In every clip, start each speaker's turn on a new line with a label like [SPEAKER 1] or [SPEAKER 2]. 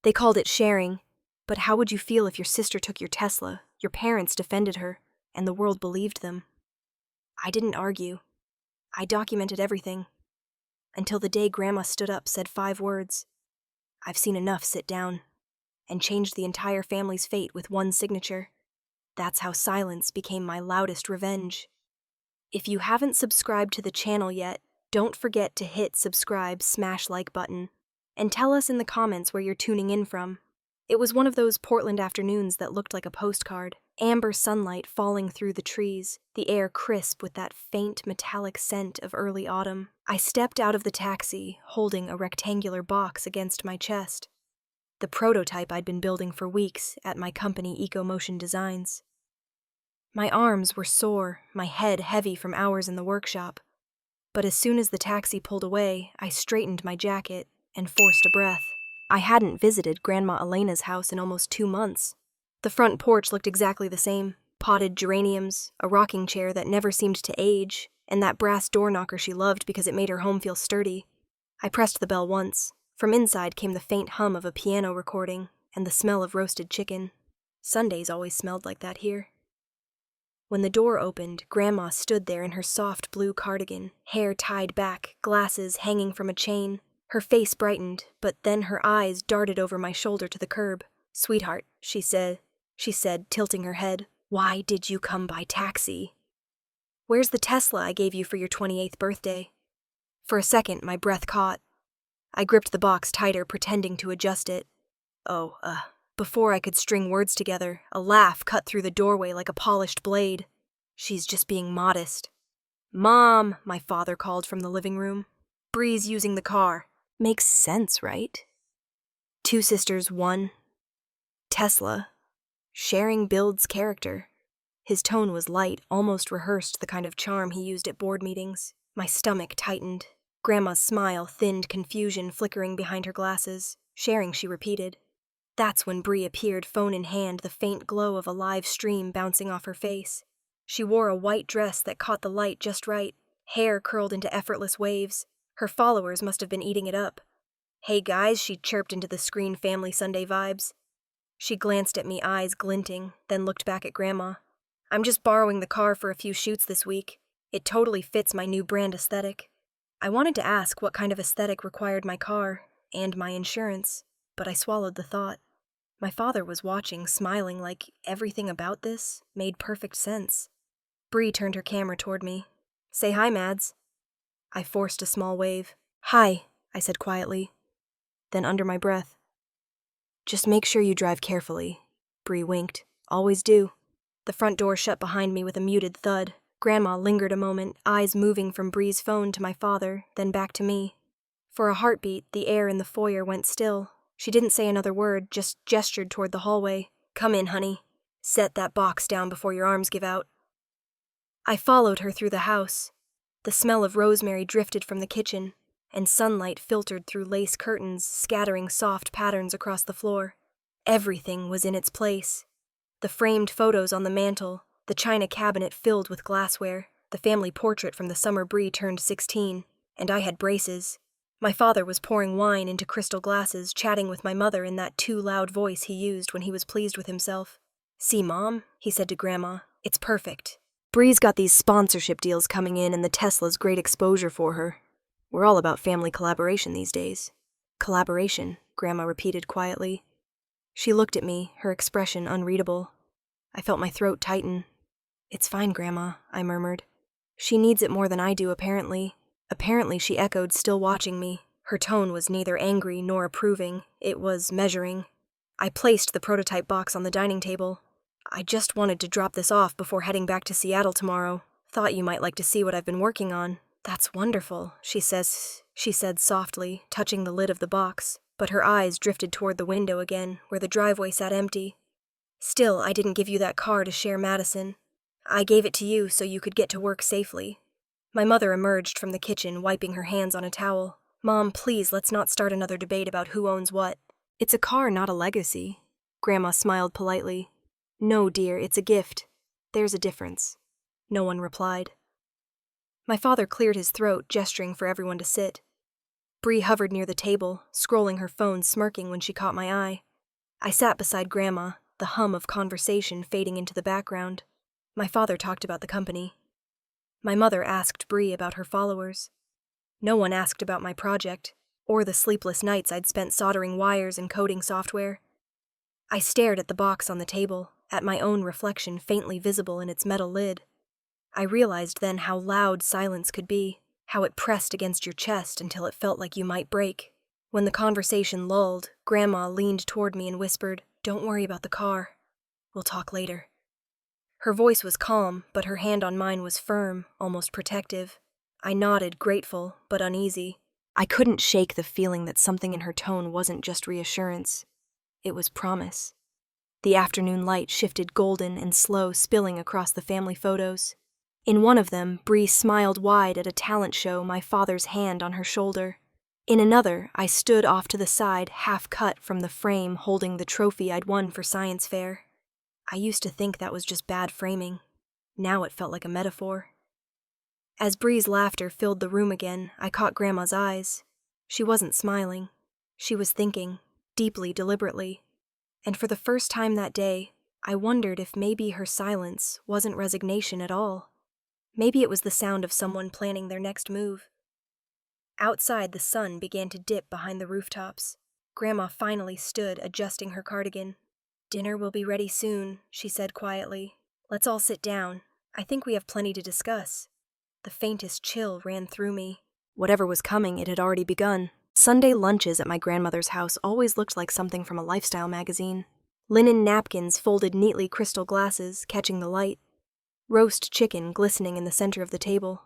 [SPEAKER 1] They called it sharing, but how would you feel if your sister took your Tesla, your parents defended her, and the world believed them? I didn't argue. I documented everything. Until the day Grandma stood up, said 5 words. I've seen enough, sit down. And changed the entire family's fate with one signature. That's how silence became my loudest revenge. If you haven't subscribed to the channel yet, don't forget to hit subscribe, smash like button, and tell us in the comments where you're tuning in from. It was one of those Portland afternoons that looked like a postcard. Amber sunlight falling through the trees, the air crisp with that faint metallic scent of early autumn. I stepped out of the taxi, holding a rectangular box against my chest. The prototype I'd been building for weeks at my company EcoMotion Designs. My arms were sore, my head heavy from hours in the workshop. But as soon as the taxi pulled away, I straightened my jacket and forced a breath. I hadn't visited Grandma Elena's house in almost 2 months. The front porch looked exactly the same. Potted geraniums, a rocking chair that never seemed to age, and that brass door knocker she loved because it made her home feel sturdy. I pressed the bell once. From inside came the faint hum of a piano recording and the smell of roasted chicken. Sundays always smelled like that here. When the door opened, Grandma stood there in her soft blue cardigan, hair tied back, glasses hanging from a chain. Her face brightened, but then her eyes darted over my shoulder to the curb. "Sweetheart," she said, tilting her head, "why did you come by taxi?" "Where's the Tesla I gave you for your 28th birthday?" For a second, my breath caught. I gripped the box tighter, pretending to adjust it. Before I could string words together, a laugh cut through the doorway like a polished blade. "She's just being modest." "Mom," my father called from the living room. "Bree's using the car." Makes sense, right? 2 sisters, 1 Tesla. Sharing builds character. His tone was light, almost rehearsed, the kind of charm he used at board meetings. My stomach tightened. Grandma's smile thinned confusion flickering behind her glasses. "Sharing," she repeated. That's when Bree appeared, phone in hand, the faint glow of a live stream bouncing off her face. She wore a white dress that caught the light just right, hair curled into effortless waves. Her followers must have been eating it up. "Hey guys," she chirped into the screen family Sunday vibes. She glanced at me, eyes glinting, then looked back at Grandma. "I'm just borrowing the car for a few shoots this week. It totally fits my new brand aesthetic." I wanted to ask what kind of aesthetic required my car, and my insurance, but I swallowed the thought. My father was watching, smiling like everything about this made perfect sense. Bree turned her camera toward me. "Say hi, Mads." I forced a small wave. "Hi," I said quietly. Then under my breath, "Just make sure you drive carefully." Bree winked. "Always do." The front door shut behind me with a muted thud. Grandma lingered a moment, eyes moving from Bree's phone to my father, then back to me. For a heartbeat, the air in the foyer went still. She didn't say another word, just gestured toward the hallway. "Come in, honey. Set that box down before your arms give out." I followed her through the house. The smell of rosemary drifted from the kitchen, and sunlight filtered through lace curtains, scattering soft patterns across the floor. Everything was in its place. The framed photos on the mantel, the china cabinet filled with glassware, the family portrait from the summer Bree turned 16, and I had braces. My father was pouring wine into crystal glasses, chatting with my mother in that too loud voice he used when he was pleased with himself. "See, Mom," he said to Grandma, "it's perfect. Bree's got these sponsorship deals coming in and the Tesla's great exposure for her. We're all about family collaboration these days." "Collaboration," Grandma repeated quietly. She looked at me, her expression unreadable. I felt my throat tighten. "It's fine, Grandma," I murmured. "She needs it more than I do, apparently." Apparently, she echoed, still watching me. Her tone was neither angry nor approving. It was measuring. I placed the prototype box on the dining table. "I just wanted to drop this off before heading back to Seattle tomorrow. Thought you might like to see what I've been working on." "That's wonderful," she said softly, touching the lid of the box, but her eyes drifted toward the window again, where the driveway sat empty. "Still, I didn't give you that car to share Madison. I gave it to you so you could get to work safely." My mother emerged from the kitchen, wiping her hands on a towel. "Mom, please, let's not start another debate about who owns what. It's a car, not a legacy." Grandma smiled politely. "No, dear, it's a gift. There's a difference." No one replied. My father cleared his throat, gesturing for everyone to sit. Bree hovered near the table, scrolling her phone, smirking when she caught my eye. I sat beside Grandma, the hum of conversation fading into the background. My father talked about the company. My mother asked Bree about her followers. No one asked about my project, or the sleepless nights I'd spent soldering wires and coding software. I stared at the box on the table, at my own reflection faintly visible in its metal lid. I realized then how loud silence could be, how it pressed against your chest until it felt like you might break. When the conversation lulled, Grandma leaned toward me and whispered, "Don't worry about the car. We'll talk later." Her voice was calm, but her hand on mine was firm, almost protective. I nodded, grateful, but uneasy. I couldn't shake the feeling that something in her tone wasn't just reassurance. It was promise. The afternoon light shifted golden and slow, spilling across the family photos. In one of them, Bree smiled wide at a talent show, my father's hand on her shoulder. In another, I stood off to the side, half cut from the frame, holding the trophy I'd won for science fair. I used to think that was just bad framing. Now it felt like a metaphor. As Bree's laughter filled the room again, I caught Grandma's eyes. She wasn't smiling. She was thinking, deeply, deliberately. And for the first time that day, I wondered if maybe her silence wasn't resignation at all. Maybe it was the sound of someone planning their next move. Outside, the sun began to dip behind the rooftops. Grandma finally stood, adjusting her cardigan. "Dinner will be ready soon," she said quietly. "Let's all sit down. I think we have plenty to discuss." The faintest chill ran through me. Whatever was coming, it had already begun. Sunday lunches at my grandmother's house always looked like something from a lifestyle magazine. Linen napkins folded neatly, crystal glasses catching the light. Roast chicken glistening in the center of the table.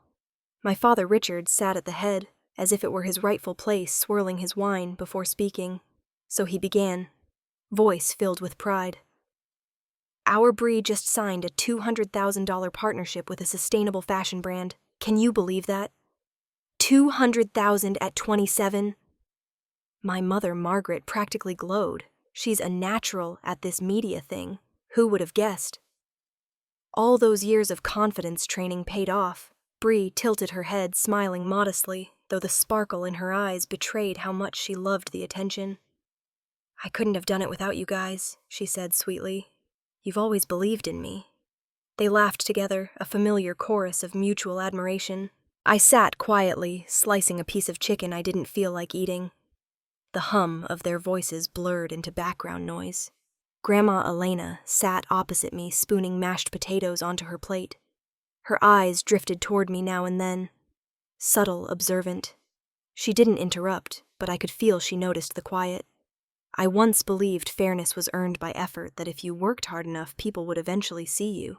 [SPEAKER 1] My father Richard sat at the head, as if it were his rightful place, swirling his wine before speaking. So he began, voice filled with pride. "Our Bree just signed a $200,000 partnership with a sustainable fashion brand. Can you believe that? 200,000 at 27? My mother, Margaret, practically glowed. She's a natural at this media thing. Who would have guessed? All those years of confidence training paid off. Bree tilted her head, smiling modestly, though the sparkle in her eyes betrayed how much she loved the attention. "I couldn't have done it without you guys," she said sweetly. "You've always believed in me." They laughed together, a familiar chorus of mutual admiration. I sat quietly, slicing a piece of chicken I didn't feel like eating. The hum of their voices blurred into background noise. Grandma Elena sat opposite me, spooning mashed potatoes onto her plate. Her eyes drifted toward me now and then, subtle, observant. She didn't interrupt, but I could feel she noticed the quiet. I once believed fairness was earned by effort, that if you worked hard enough, people would eventually see you.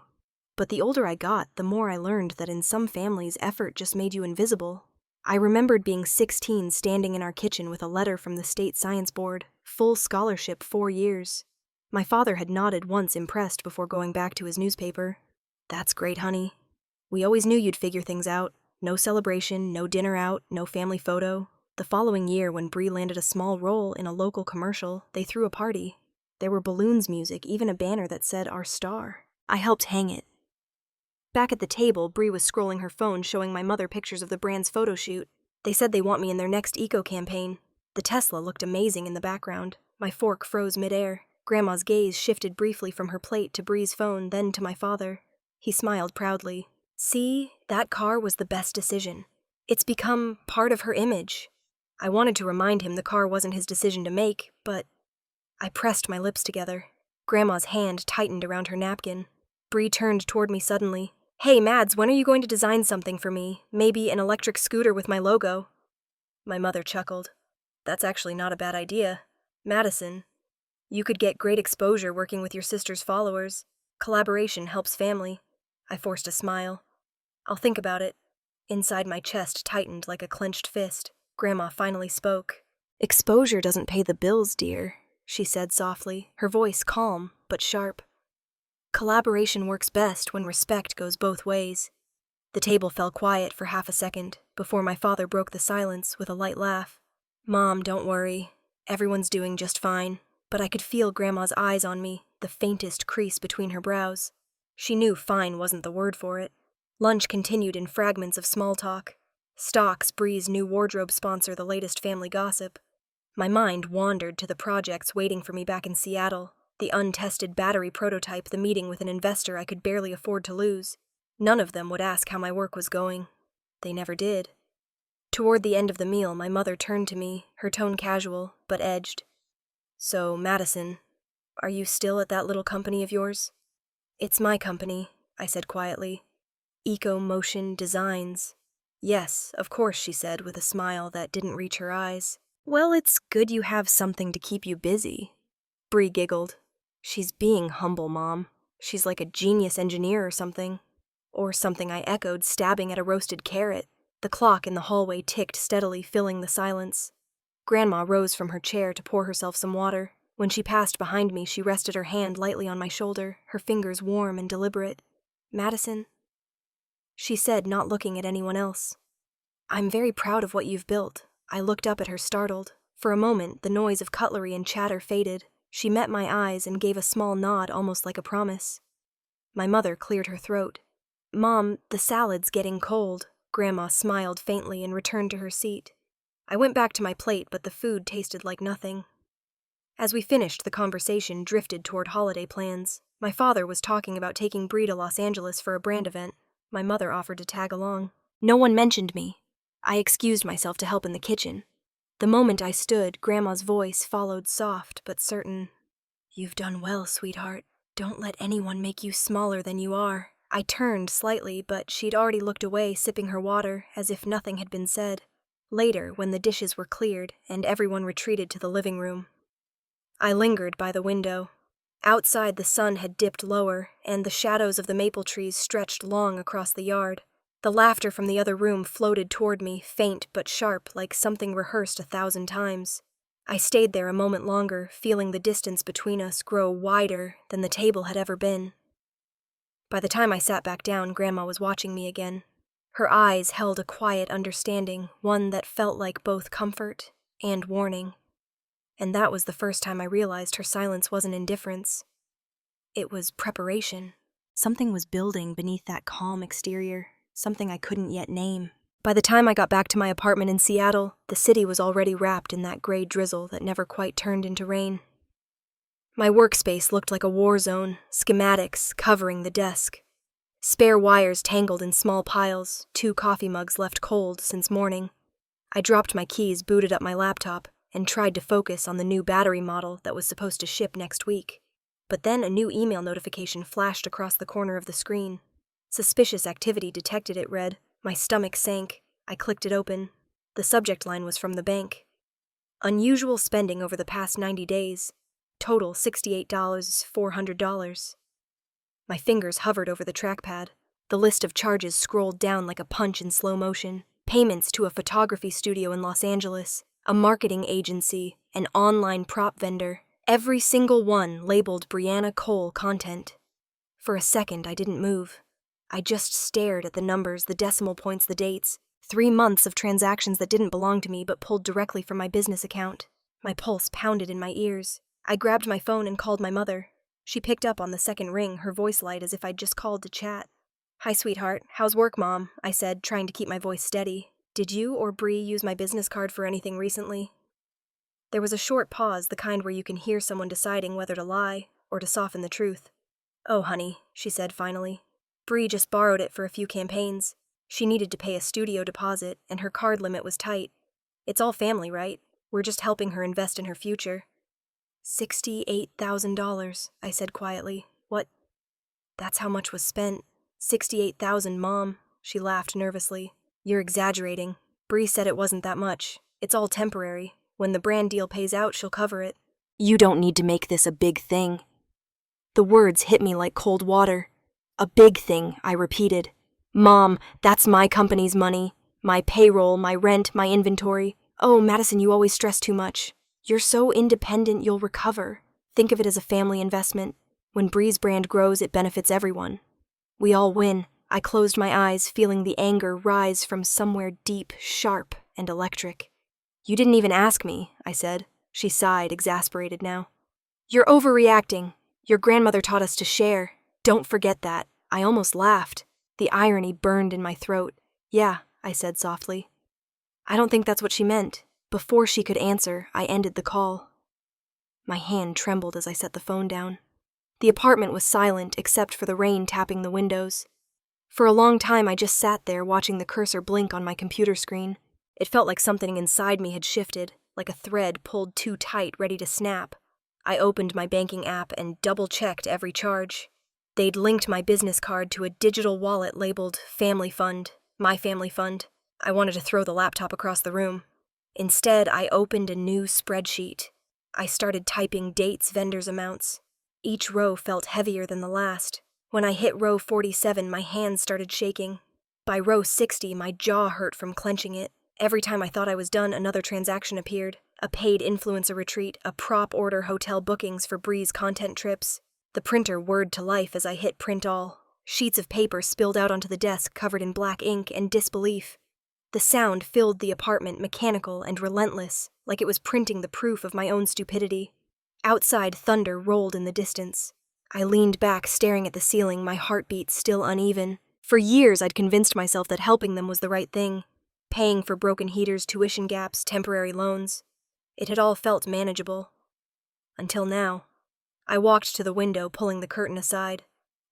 [SPEAKER 1] But the older I got, the more I learned that in some families, effort just made you invisible. I remembered being 16, standing in our kitchen with a letter from the state science board, full scholarship, 4 years. My father had nodded once, impressed, before going back to his newspaper. "That's great, honey. We always knew you'd figure things out. No celebration, no dinner out, no family photo." The following year, when Bree landed a small role in a local commercial, they threw a party. There were balloons, music, even a banner that said "Our Star." I helped hang it. Back at the table, Bree was scrolling her phone, showing my mother pictures of the brand's photo shoot. "They said they want me in their next eco-campaign." The Tesla looked amazing in the background. My fork froze midair. Grandma's gaze shifted briefly from her plate to Bree's phone, then to my father. He smiled proudly. "See, that car was the best decision. It's become part of her image." I wanted to remind him the car wasn't his decision to make, but I pressed my lips together. Grandma's hand tightened around her napkin. Bree turned toward me suddenly. "Hey, Mads, when are you going to design something for me? Maybe an electric scooter with my logo?" My mother chuckled. "That's actually not a bad idea. Madison, you could get great exposure working with your sister's followers. Collaboration helps family." I forced a smile. "I'll think about it." Inside my chest tightened like a clenched fist. Grandma finally spoke. "Exposure doesn't pay the bills, dear," she said softly, her voice calm but sharp. "Collaboration works best when respect goes both ways." The table fell quiet for half a second before my father broke the silence with a light laugh. "Mom, don't worry. Everyone's doing just fine." But I could feel Grandma's eyes on me, the faintest crease between her brows. She knew fine wasn't the word for it. Lunch continued in fragments of small talk. Stocks, Bree's new wardrobe sponsor, the latest family gossip. My mind wandered to the projects waiting for me back in Seattle, the untested battery prototype, the meeting with an investor I could barely afford to lose. None of them would ask how my work was going. They never did. Toward the end of the meal, my mother turned to me, her tone casual, but edged. "So, Madison, are you still at that little company of yours?" "It's my company," I said quietly. "Eco Motion Designs." "Yes, of course," she said with a smile that didn't reach her eyes. "Well, it's good you have something to keep you busy." Bree giggled. "She's being humble, Mom. She's like a genius engineer or something." Or something, I echoed, stabbing at a roasted carrot. The clock in the hallway ticked steadily, filling the silence. Grandma rose from her chair to pour herself some water. When she passed behind me, she rested her hand lightly on my shoulder, her fingers warm and deliberate. "Madison," she said, not looking at anyone else. "I'm very proud of what you've built." I looked up at her, startled. For a moment, the noise of cutlery and chatter faded. She met my eyes and gave a small nod, almost like a promise. My mother cleared her throat. "Mom, the salad's getting cold." Grandma smiled faintly and returned to her seat. I went back to my plate, but the food tasted like nothing. As we finished, the conversation drifted toward holiday plans. My father was talking about taking Bree to Los Angeles for a brand event. My mother offered to tag along. No one mentioned me. I excused myself to help in the kitchen. The moment I stood, Grandma's voice followed, soft but certain. "You've done well, sweetheart. Don't let anyone make you smaller than you are." I turned slightly, but she'd already looked away, sipping her water, as if nothing had been said. Later, when the dishes were cleared and everyone retreated to the living room, I lingered by the window. Outside, the sun had dipped lower, and the shadows of the maple trees stretched long across the yard. The laughter from the other room floated toward me, faint but sharp, like something rehearsed 1,000 times. I stayed there a moment longer, feeling the distance between us grow wider than the table had ever been. By the time I sat back down, Grandma was watching me again. Her eyes held a quiet understanding, one that felt like both comfort and warning. And that was the first time I realized her silence wasn't indifference. It was preparation. Something was building beneath that calm exterior, something I couldn't yet name. By the time I got back to my apartment in Seattle, the city was already wrapped in that gray drizzle that never quite turned into rain. My workspace looked like a war zone, schematics covering the desk. Spare wires tangled in small piles, 2 coffee mugs left cold since morning. I dropped my keys, booted up my laptop, and tried to focus on the new battery model that was supposed to ship next week. But then a new email notification flashed across the corner of the screen. "Suspicious activity detected," it read. My stomach sank. I clicked it open. The subject line was from the bank. "Unusual spending over the past 90 days. Total $68,400. My fingers hovered over the trackpad. The list of charges scrolled down like a punch in slow motion. Payments to a photography studio in Los Angeles, a marketing agency, an online prop vendor. Every single one labeled Brianna Cole content. For a second, I didn't move. I just stared at the numbers, the decimal points, the dates. 3 months of transactions that didn't belong to me but pulled directly from my business account. My pulse pounded in my ears. I grabbed my phone and called my mother. She picked up on the second ring, her voice light as if I'd just called to chat. "Hi, sweetheart. How's work, Mom?" I said, trying to keep my voice steady. "Did you or Bree use my business card for anything recently?" There was a short pause, the kind where you can hear someone deciding whether to lie or to soften the truth. "Oh, honey," she said finally. "Bree just borrowed it for a few campaigns. She needed to pay a studio deposit, and her card limit was tight. It's all family, right? We're just helping her invest in her future." $68,000, I said quietly. "What?" "That's how much was spent. 68,000, Mom." She laughed nervously. "You're exaggerating. Bree said it wasn't that much. It's all temporary. When the brand deal pays out, she'll cover it." "You don't need to make this a big thing." The words hit me like cold water. "A big thing," I repeated. "Mom, that's my company's money. My payroll, my rent, my inventory. Oh, Madison, you always stress too much. You're so independent you'll recover. Think of it as a family investment. When Bree's brand grows, it benefits everyone. We all win." I closed my eyes, feeling the anger rise from somewhere deep, sharp, and electric. "You didn't even ask me," I said. She sighed, exasperated now. "You're overreacting. Your grandmother taught us to share. Don't forget that." I almost laughed. The irony burned in my throat. "Yeah, I said softly. I don't think that's what she meant. Before she could answer, I ended the call. My hand trembled as I set the phone down. The apartment was silent except for the rain tapping the windows. For a long time, I just sat there watching the cursor blink on my computer screen. It felt like something inside me had shifted, like a thread pulled too tight, ready to snap. I opened my banking app and double-checked every charge. They'd linked my business card to a digital wallet labeled Family Fund, My Family Fund. I wanted to throw the laptop across the room. Instead, I opened a new spreadsheet. I started typing dates, vendors, amounts. Each row felt heavier than the last. When I hit row 47, my hands started shaking. By row 60, my jaw hurt from clenching it. Every time I thought I was done, another transaction appeared. A paid influencer retreat, a prop order hotel bookings for Bree's content trips. The printer whirred to life as I hit print all. Sheets of paper spilled out onto the desk covered in black ink and disbelief. The sound filled the apartment, mechanical and relentless, like it was printing the proof of my own stupidity. Outside, thunder rolled in the distance. I leaned back, staring at the ceiling, my heartbeat still uneven. For years, I'd convinced myself that helping them was the right thing. Paying for broken heaters, tuition gaps, temporary loans. It had all felt manageable. Until now. I walked to the window, pulling the curtain aside.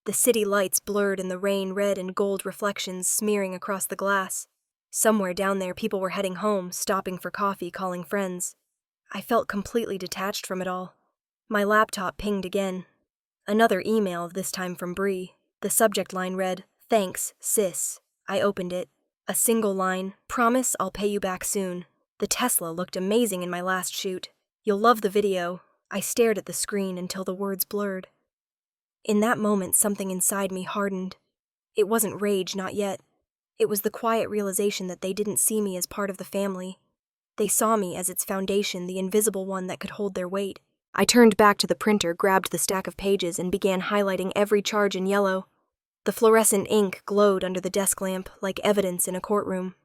[SPEAKER 1] The city lights blurred in the rain, red and gold reflections smearing across the glass. Somewhere down there, people were heading home, stopping for coffee, calling friends. I felt completely detached from it all. My laptop pinged again. Another email, this time from Bree. The subject line read, "Thanks, sis." I opened it. A single line, "Promise I'll pay you back soon." The Tesla looked amazing in my last shoot. "You'll love the video." I stared at the screen until the words blurred. In that moment, something inside me hardened. It wasn't rage, not yet. It was the quiet realization that they didn't see me as part of the family. They saw me as its foundation, the invisible one that could hold their weight. I turned back to the printer, grabbed the stack of pages, and began highlighting every charge in yellow. The fluorescent ink glowed under the desk lamp, like evidence in a courtroom.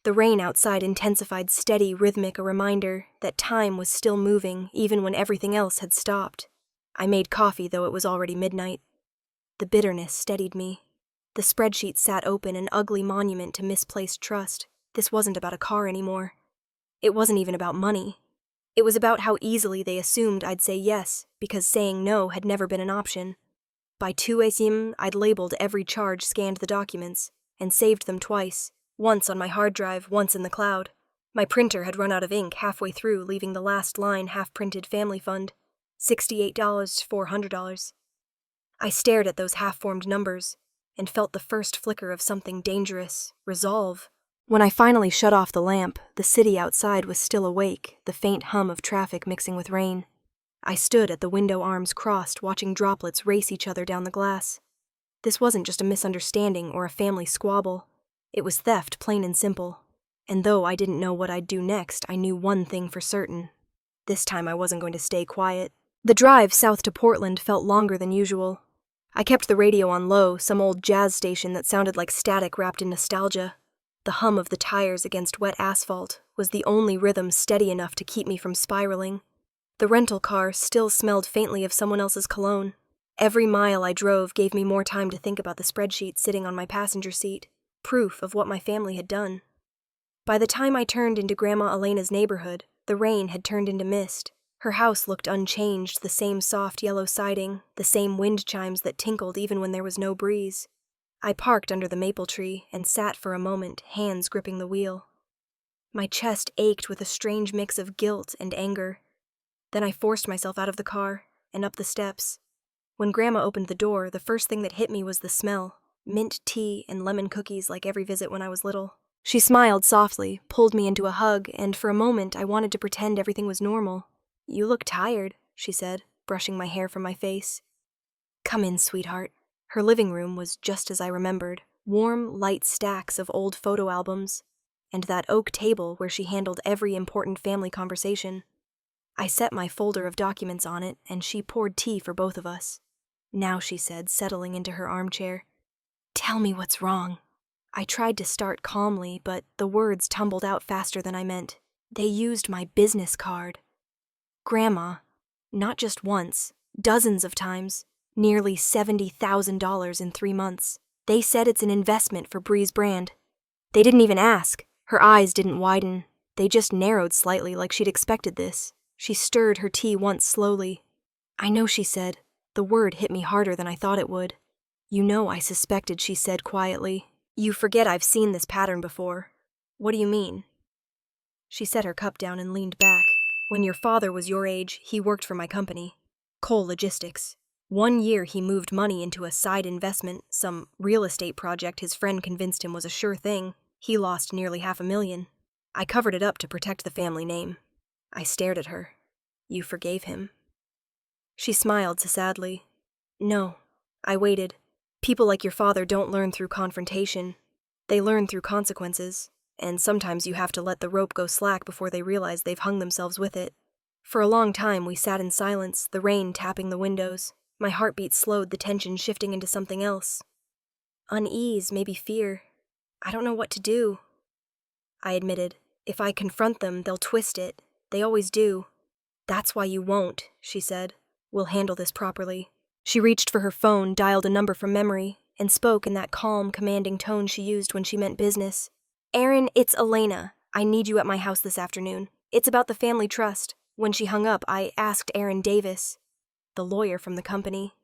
[SPEAKER 1] The rain outside intensified, steady, rhythmic, a reminder that time was still moving, even when everything else had stopped. I made coffee, though it was already midnight. The bitterness steadied me. The spreadsheet sat open, an ugly monument to misplaced trust. This wasn't about a car anymore. It wasn't even about money. It was about how easily they assumed I'd say yes, because saying no had never been an option. By 2 a.m., I'd labeled every charge, scanned the documents, and saved them twice, once on my hard drive, once in the cloud. My printer had run out of ink halfway through, leaving the last line half-printed Family Fund, $68 to $400. I stared at those half-formed numbers, and felt the first flicker of something dangerous, resolve. When I finally shut off the lamp, the city outside was still awake, the faint hum of traffic mixing with rain. I stood at the window, arms crossed, watching droplets race each other down the glass. This wasn't just a misunderstanding or a family squabble. It was theft, plain and simple. And though I didn't know what I'd do next, I knew one thing for certain. This time I wasn't going to stay quiet. The drive south to Portland felt longer than usual. I kept the radio on low, some old jazz station that sounded like static wrapped in nostalgia. The hum of the tires against wet asphalt was the only rhythm steady enough to keep me from spiraling. The rental car still smelled faintly of someone else's cologne. Every mile I drove gave me more time to think about the spreadsheet sitting on my passenger seat, proof of what my family had done. By the time I turned into Grandma Elena's neighborhood, the rain had turned into mist. Her house looked unchanged, the same soft yellow siding, the same wind chimes that tinkled even when there was no breeze. I parked under the maple tree and sat for a moment, hands gripping the wheel. My chest ached with a strange mix of guilt and anger. Then I forced myself out of the car and up the steps. When Grandma opened the door, the first thing that hit me was the smell. Mint tea and lemon cookies like every visit when I was little. She smiled softly, pulled me into a hug, and for a moment I wanted to pretend everything was normal. "You look tired," she said, brushing my hair from my face. "Come in, sweetheart." Her living room was just as I remembered, warm, light stacks of old photo albums, and that oak table where she handled every important family conversation. I set my folder of documents on it, and she poured tea for both of us. "Now," she said, settling into her armchair, "tell me what's wrong." I tried to start calmly, but the words tumbled out faster than I meant. They used my business card. Grandma, not just once, dozens of times, nearly $70,000 in 3 months. They said it's an investment for Bree's brand. They didn't even ask. Her eyes didn't widen. They just narrowed slightly like she'd expected this. She stirred her tea once slowly. "I know," she said. The word hit me harder than I thought it would. "You know I suspected," she said quietly. "You forget I've seen this pattern before." "What do you mean?" She set her cup down and leaned back. "When your father was your age, he worked for my company, Coal Logistics. 1 year he moved money into a side investment, some real estate project his friend convinced him was a sure thing. He lost nearly $500,000. I covered it up to protect the family name." I stared at her. "You forgave him?" She smiled sadly. "No." I waited. People like your father don't learn through confrontation. They learn through consequences, and sometimes you have to let the rope go slack before they realize they've hung themselves with it. For a long time we sat in silence, the rain tapping the windows. My heartbeat slowed, the tension shifting into something else. Unease, maybe fear. I don't know what to do. I admitted. If I confront them, they'll twist it. They always do. "That's why you won't," she said. "We'll handle this properly." She reached for her phone, dialed a number from memory, and spoke in that calm, commanding tone she used when she meant business. "Aaron, it's Elena. I need you at my house this afternoon. It's about the family trust." When she hung up, I asked Aaron Davis, the lawyer from the company.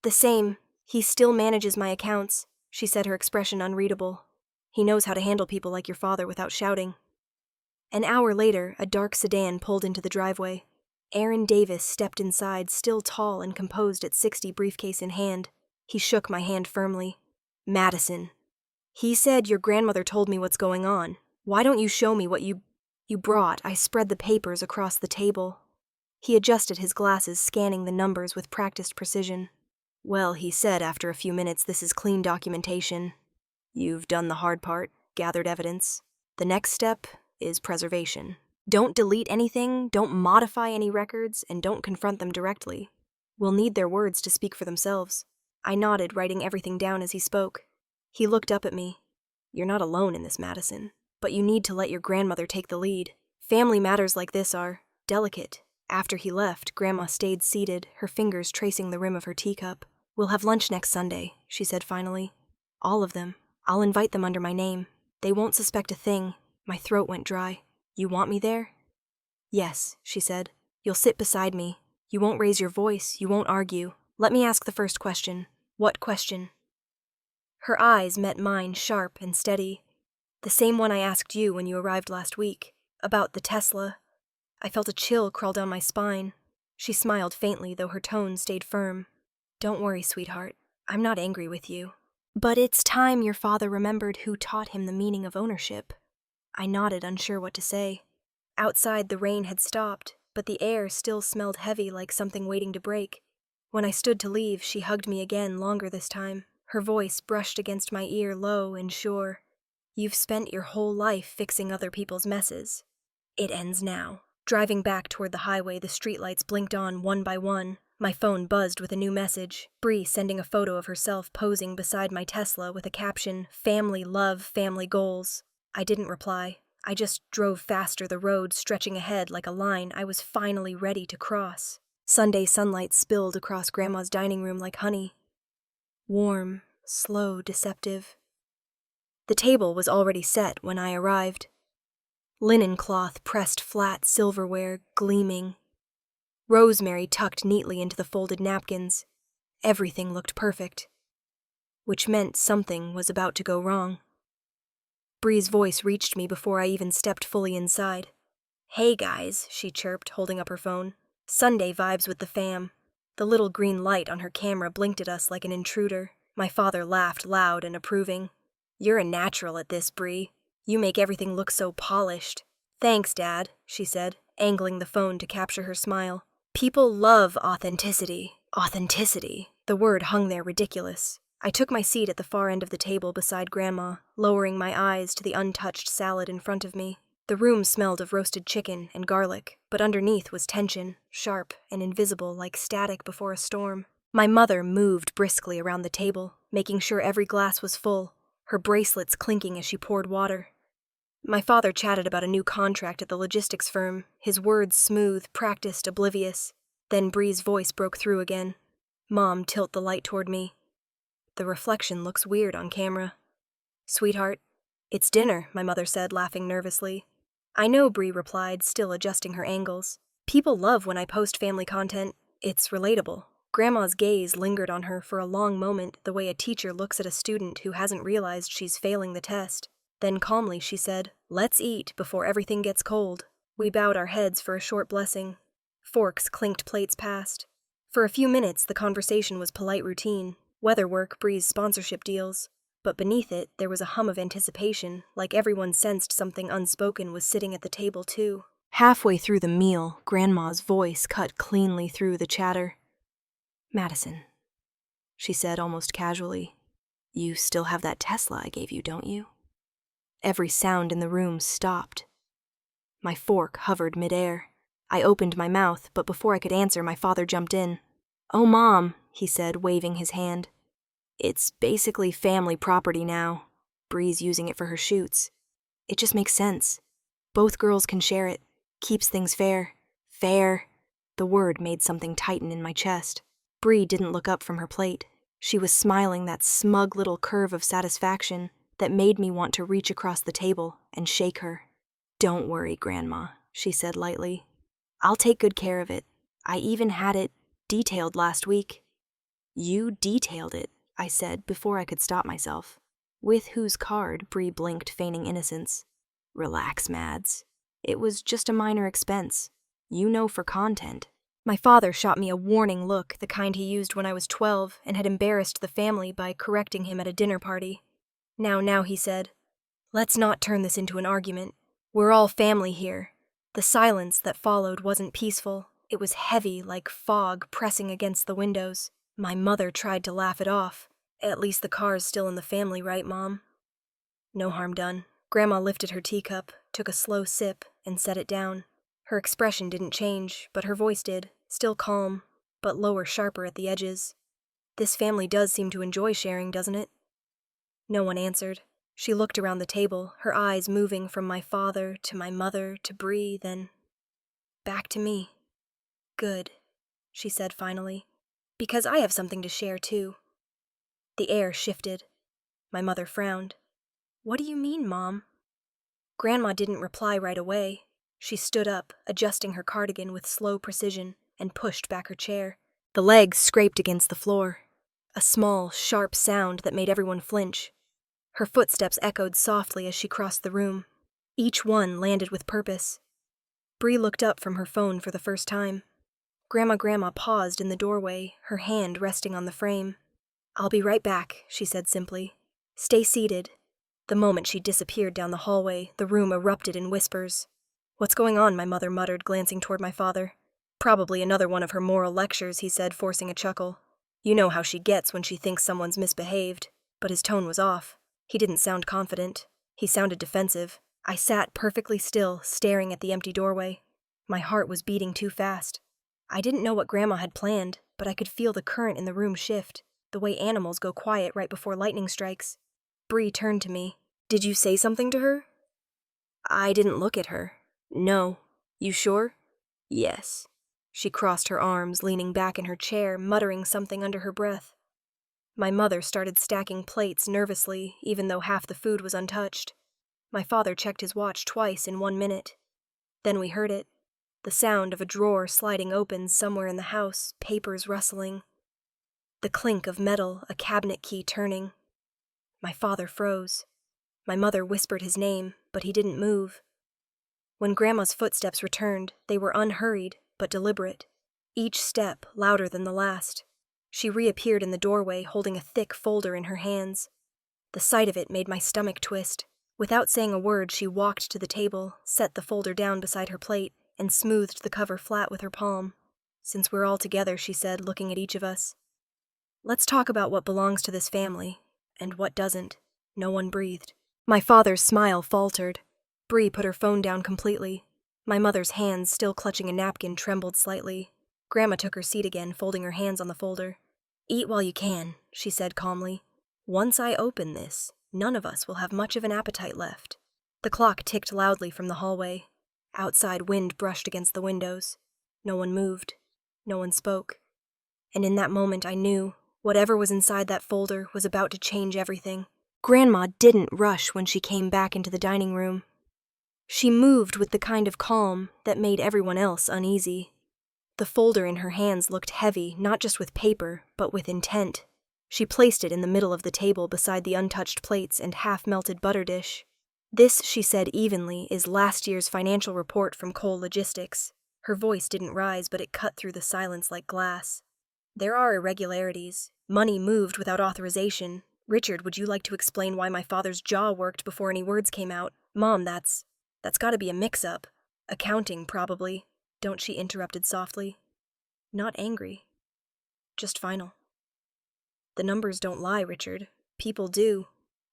[SPEAKER 1] "The same. He still manages my accounts," she said, her expression unreadable. "He knows how to handle people like your father without shouting." An hour later, a dark sedan pulled into the driveway. Aaron Davis stepped inside, still tall and composed at 60, briefcase in hand. He shook my hand firmly. "Madison. He said your grandmother told me what's going on. Why don't you show me what you brought?" I spread the papers across the table. He adjusted his glasses, scanning the numbers with practiced precision. "Well," he said after a few minutes, "this is clean documentation. You've done the hard part, gathered evidence. The next step is preservation. Don't delete anything, don't modify any records, and don't confront them directly. We'll need their words to speak for themselves." I nodded, writing everything down as he spoke. He looked up at me. "You're not alone in this, Madison, but you need to let your grandmother take the lead. Family matters like this are delicate." After he left, Grandma stayed seated, her fingers tracing the rim of her teacup. "We'll have lunch next Sunday," she said finally. "All of them. I'll invite them under my name. They won't suspect a thing." My throat went dry. "You want me there?" "Yes," she said. "You'll sit beside me. You won't raise your voice. You won't argue. Let me ask the first question." "What question?" Her eyes met mine, sharp and steady. "The same one I asked you when you arrived last week. About the Tesla." I felt a chill crawl down my spine. She smiled faintly, though her tone stayed firm. "Don't worry, sweetheart. I'm not angry with you. But it's time your father remembered who taught him the meaning of ownership." I nodded, unsure what to say. Outside, the rain had stopped, but the air still smelled heavy, like something waiting to break. When I stood to leave, she hugged me again, longer this time. Her voice brushed against my ear, low and sure. "You've spent your whole life fixing other people's messes. It ends now." Driving back toward the highway, the streetlights blinked on one by one. My phone buzzed with a new message. Bree sending a photo of herself posing beside my Tesla with a caption, "Family love, family goals." I didn't reply. I just drove faster, the road stretching ahead like a line I was finally ready to cross. Sunday sunlight spilled across Grandma's dining room like honey. Warm, slow, deceptive. The table was already set when I arrived. Linen cloth pressed flat, silverware gleaming. Rosemary tucked neatly into the folded napkins. Everything looked perfect, which meant something was about to go wrong. Bree's voice reached me before I even stepped fully inside. "Hey guys," she chirped, holding up her phone. "Sunday vibes with the fam." The little green light on her camera blinked at us like an intruder. My father laughed loud and approving. "You're a natural at this, Bree. You make everything look so polished." "Thanks, Dad," she said, angling the phone to capture her smile. "People love authenticity." Authenticity. The word hung there ridiculous. I took my seat at the far end of the table beside Grandma, lowering my eyes to the untouched salad in front of me. The room smelled of roasted chicken and garlic, but underneath was tension, sharp and invisible like static before a storm. My mother moved briskly around the table, making sure every glass was full, her bracelets clinking as she poured water. My father chatted about a new contract at the logistics firm, his words smooth, practiced, oblivious. Then Bree's voice broke through again. "Mom, tilt the light toward me. The reflection looks weird on camera. Sweetheart, It's dinner, my mother said, laughing nervously. I know, Bree replied, still adjusting her angles. People love when I post family content. It's relatable. Grandma's gaze lingered on her for a long moment, the way a teacher looks at a student who hasn't realized she's failing the test. Then calmly she said, "Let's eat before everything gets cold." We bowed our heads for a short blessing. Forks clinked plates past. For a few minutes, the conversation was polite routine. Weather work, Bree's sponsorship deals. But beneath it, there was a hum of anticipation, like everyone sensed something unspoken was sitting at the table too. Halfway through the meal, Grandma's voice cut cleanly through the chatter. "Madison," she said almost casually, "you still have that Tesla I gave you, don't you?" Every sound in the room stopped. My fork hovered midair. I opened my mouth, but before I could answer, my father jumped in. "Oh, Mom," he said, waving his hand. "It's basically family property now. Bree's using it for her shoots. It just makes sense. Both girls can share it. Keeps things fair." Fair. The word made something tighten in my chest. Bree didn't look up from her plate. She was smiling that smug little curve of satisfaction that made me want to reach across the table and shake her. "Don't worry, Grandma," she said lightly. "I'll take good care of it. I even had it detailed last week." "You detailed it," I said before I could stop myself. "With whose card?" Bree blinked, feigning innocence. "Relax, Mads. It was just a minor expense. You know, for content." My father shot me a warning look, the kind he used when I was 12 and had embarrassed the family by correcting him at a dinner party. Now, he said, "Let's not turn this into an argument. We're all family here." The silence that followed wasn't peaceful. It was heavy, like fog pressing against the windows. My mother tried to laugh it off. "At least the car's still in the family, right, Mom?" No harm done. Grandma lifted her teacup, took a slow sip, and set it down. Her expression didn't change, but her voice did, still calm, but lower, sharper at the edges. "This family does seem to enjoy sharing, doesn't it?" No one answered. She looked around the table, her eyes moving from my father to my mother to Bree, then back to me. "Good," she said finally, "because I have something to share too." The air shifted. My mother frowned. "What do you mean, Mom?" Grandma didn't reply right away. She stood up, adjusting her cardigan with slow precision, and pushed back her chair. The legs scraped against the floor. A small, sharp sound that made everyone flinch. Her footsteps echoed softly as she crossed the room. Each one landed with purpose. Bree looked up from her phone for the first time. Grandma paused in the doorway, her hand resting on the frame. "I'll be right back," she said simply. "Stay seated." The moment she disappeared down the hallway, the room erupted in whispers. "What's going on?" my mother muttered, glancing toward my father. "Probably another one of her moral lectures," he said, forcing a chuckle. "You know how she gets when she thinks someone's misbehaved." But his tone was off. He didn't sound confident. He sounded defensive. I sat perfectly still, staring at the empty doorway. My heart was beating too fast. I didn't know what Grandma had planned, but I could feel the current in the room shift, the way animals go quiet right before lightning strikes. Bree turned to me. "Did you say something to her?" I didn't look at her. "No. You sure?" "Yes." She crossed her arms, leaning back in her chair, muttering something under her breath. My mother started stacking plates nervously, even though half the food was untouched. My father checked his watch twice in 1 minute. Then we heard it. The sound of a drawer sliding open somewhere in the house, papers rustling. The clink of metal, a cabinet key turning. My father froze. My mother whispered his name, but he didn't move. When Grandma's footsteps returned, they were unhurried, but deliberate. Each step louder than the last. She reappeared in the doorway, holding a thick folder in her hands. The sight of it made my stomach twist. Without saying a word, she walked to the table, set the folder down beside her plate, and smoothed the cover flat with her palm. "Since we're all together," she said, looking at each of us, "let's talk about what belongs to this family, and what doesn't." No one breathed. My father's smile faltered. Bree put her phone down completely. My mother's hands, still clutching a napkin, trembled slightly. Grandma took her seat again, folding her hands on the folder. "Eat while you can," she said calmly. "Once I open this, none of us will have much of an appetite left." The clock ticked loudly from the hallway. Outside wind brushed against the windows. No one moved. No one spoke. And in that moment I knew, whatever was inside that folder was about to change everything. Grandma didn't rush when she came back into the dining room. She moved with the kind of calm that made everyone else uneasy. The folder in her hands looked heavy, not just with paper, but with intent. She placed it in the middle of the table beside the untouched plates and half-melted butter dish. "This," she said evenly, "is last year's financial report from Cole Logistics." Her voice didn't rise, but it cut through the silence like glass. "There are irregularities. Money moved without authorization. Richard, would you like to explain why my father's jaw worked before any words came out? Mom, that's gotta be a mix-up. Accounting, probably." "Don't," she interrupted softly. Not angry. Just final. "The numbers don't lie, Richard. People do."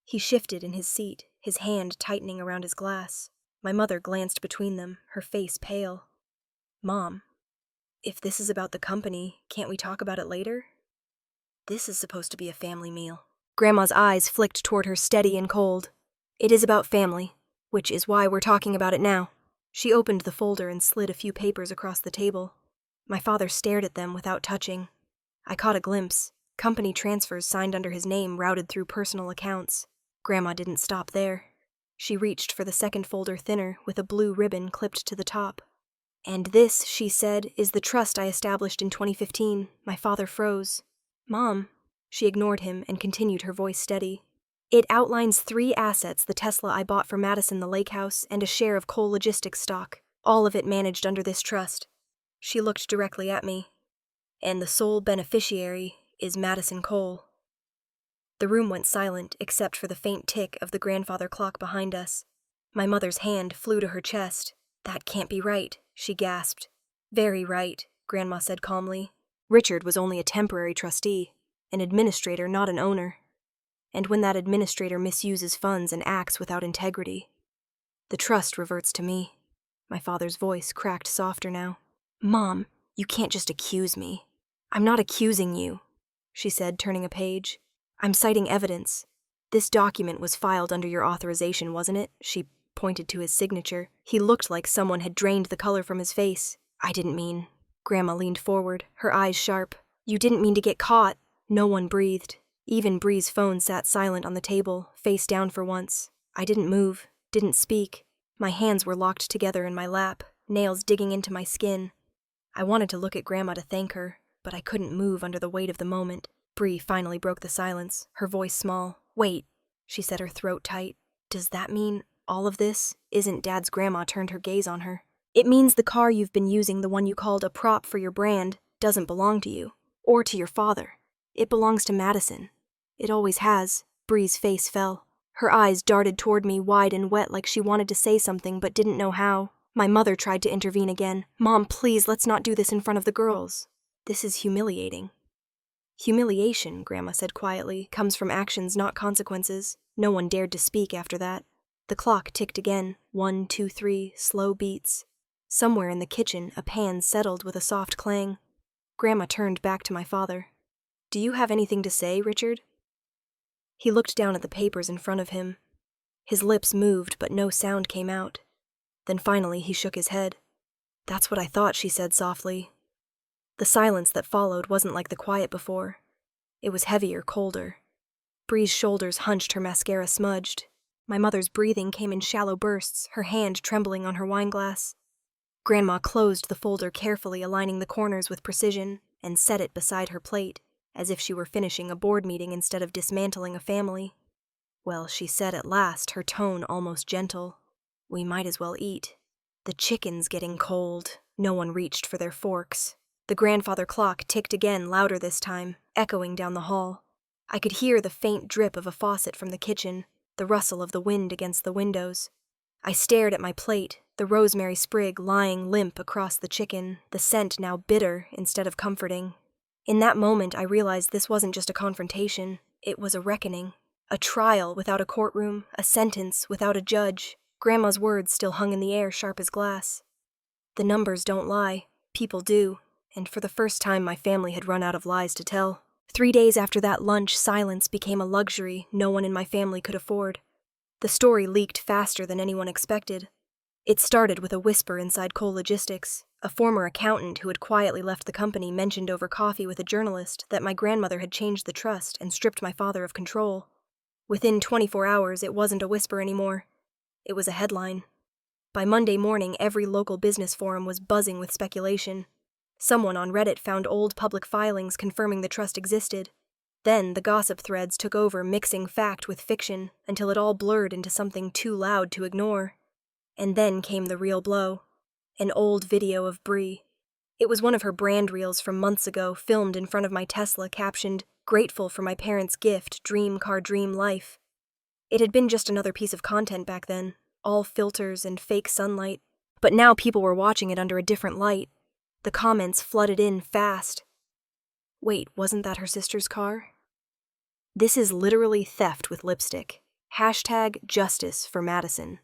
[SPEAKER 1] He shifted in his seat, his hand tightening around his glass. My mother glanced between them, her face pale. "Mom, if this is about the company, can't we talk about it later? This is supposed to be a family meal." Grandma's eyes flicked toward her steady and cold. "It is about family, which is why we're talking about it now." She opened the folder and slid a few papers across the table. My father stared at them without touching. I caught a glimpse. Company transfers signed under his name routed through personal accounts. Grandma didn't stop there. She reached for the second folder thinner, with a blue ribbon clipped to the top. "And this," she said, "is the trust I established in 2015. My father froze. "Mom." She ignored him and continued, her voice steady. "It outlines 3 assets: the Tesla I bought for Madison, the lake house, and a share of Cole Logistics stock, all of it managed under this trust." She looked directly at me. "And the sole beneficiary is Madison Cole." The room went silent, except for the faint tick of the grandfather clock behind us. My mother's hand flew to her chest. "That can't be right," she gasped. "Very right," Grandma said calmly. "Richard was only a temporary trustee, an administrator, not an owner. And when that administrator misuses funds and acts without integrity, the trust reverts to me." My father's voice cracked softer now. "Mom, you can't just accuse me." "I'm not accusing you," she said, turning a page. "I'm citing evidence. This document was filed under your authorization, wasn't it?" She pointed to his signature. He looked like someone had drained the color from his face. "I didn't mean..." Grandma leaned forward, her eyes sharp. "You didn't mean to get caught." No one breathed. Even Bree's phone sat silent on the table, face down for once. I didn't move, didn't speak. My hands were locked together in my lap, nails digging into my skin. I wanted to look at Grandma to thank her, but I couldn't move under the weight of the moment. Bree finally broke the silence, her voice small. "Wait," she said, her throat tight. "Does that mean all of this isn't Dad's?" Grandma turned her gaze on her. "It means the car you've been using, the one you called a prop for your brand, doesn't belong to you, or to your father. It belongs to Madison. It always has." Bree's face fell. Her eyes darted toward me, wide and wet, like she wanted to say something but didn't know how. My mother tried to intervene again. "Mom, please, let's not do this in front of the girls. This is humiliating." "Humiliation," Grandma said quietly, "comes from actions, not consequences." No one dared to speak after that. The clock ticked again. 1, 2, 3, slow beats. Somewhere in the kitchen, a pan settled with a soft clang. Grandma turned back to my father. "Do you have anything to say, Richard?" He looked down at the papers in front of him. His lips moved, but no sound came out. Then finally he shook his head. "That's what I thought," she said softly. The silence that followed wasn't like the quiet before. It was heavier, colder. Bree's shoulders hunched, her mascara smudged. My mother's breathing came in shallow bursts, her hand trembling on her wineglass. Grandma closed the folder carefully, aligning the corners with precision, and set it beside her plate, as if she were finishing a board meeting instead of dismantling a family. "Well," she said at last, her tone almost gentle, "we might as well eat. The chicken's getting cold." No one reached for their forks. The grandfather clock ticked again, louder this time, echoing down the hall. I could hear the faint drip of a faucet from the kitchen, the rustle of the wind against the windows. I stared at my plate, the rosemary sprig lying limp across the chicken, the scent now bitter instead of comforting. In that moment, I realized this wasn't just a confrontation. It was a reckoning. A trial without a courtroom, a sentence without a judge. Grandma's words still hung in the air, sharp as glass. "The numbers don't lie. People do." And for the first time, my family had run out of lies to tell. 3 days after that lunch, silence became a luxury no one in my family could afford. The story leaked faster than anyone expected. It started with a whisper inside Cole Logistics. A former accountant who had quietly left the company mentioned over coffee with a journalist that my grandmother had changed the trust and stripped my father of control. Within 24 hours, it wasn't a whisper anymore. It was a headline. By Monday morning, every local business forum was buzzing with speculation. Someone on Reddit found old public filings confirming the trust existed. Then the gossip threads took over, mixing fact with fiction until it all blurred into something too loud to ignore. And then came the real blow. An old video of Bree. It was one of her brand reels from months ago, filmed in front of my Tesla, captioned, "Grateful for my parents' gift, dream car, dream life." It had been just another piece of content back then, all filters and fake sunlight. But now people were watching it under a different light. The comments flooded in fast. Wait, wasn't that her sister's car? This is literally theft with lipstick. #justice for Madison.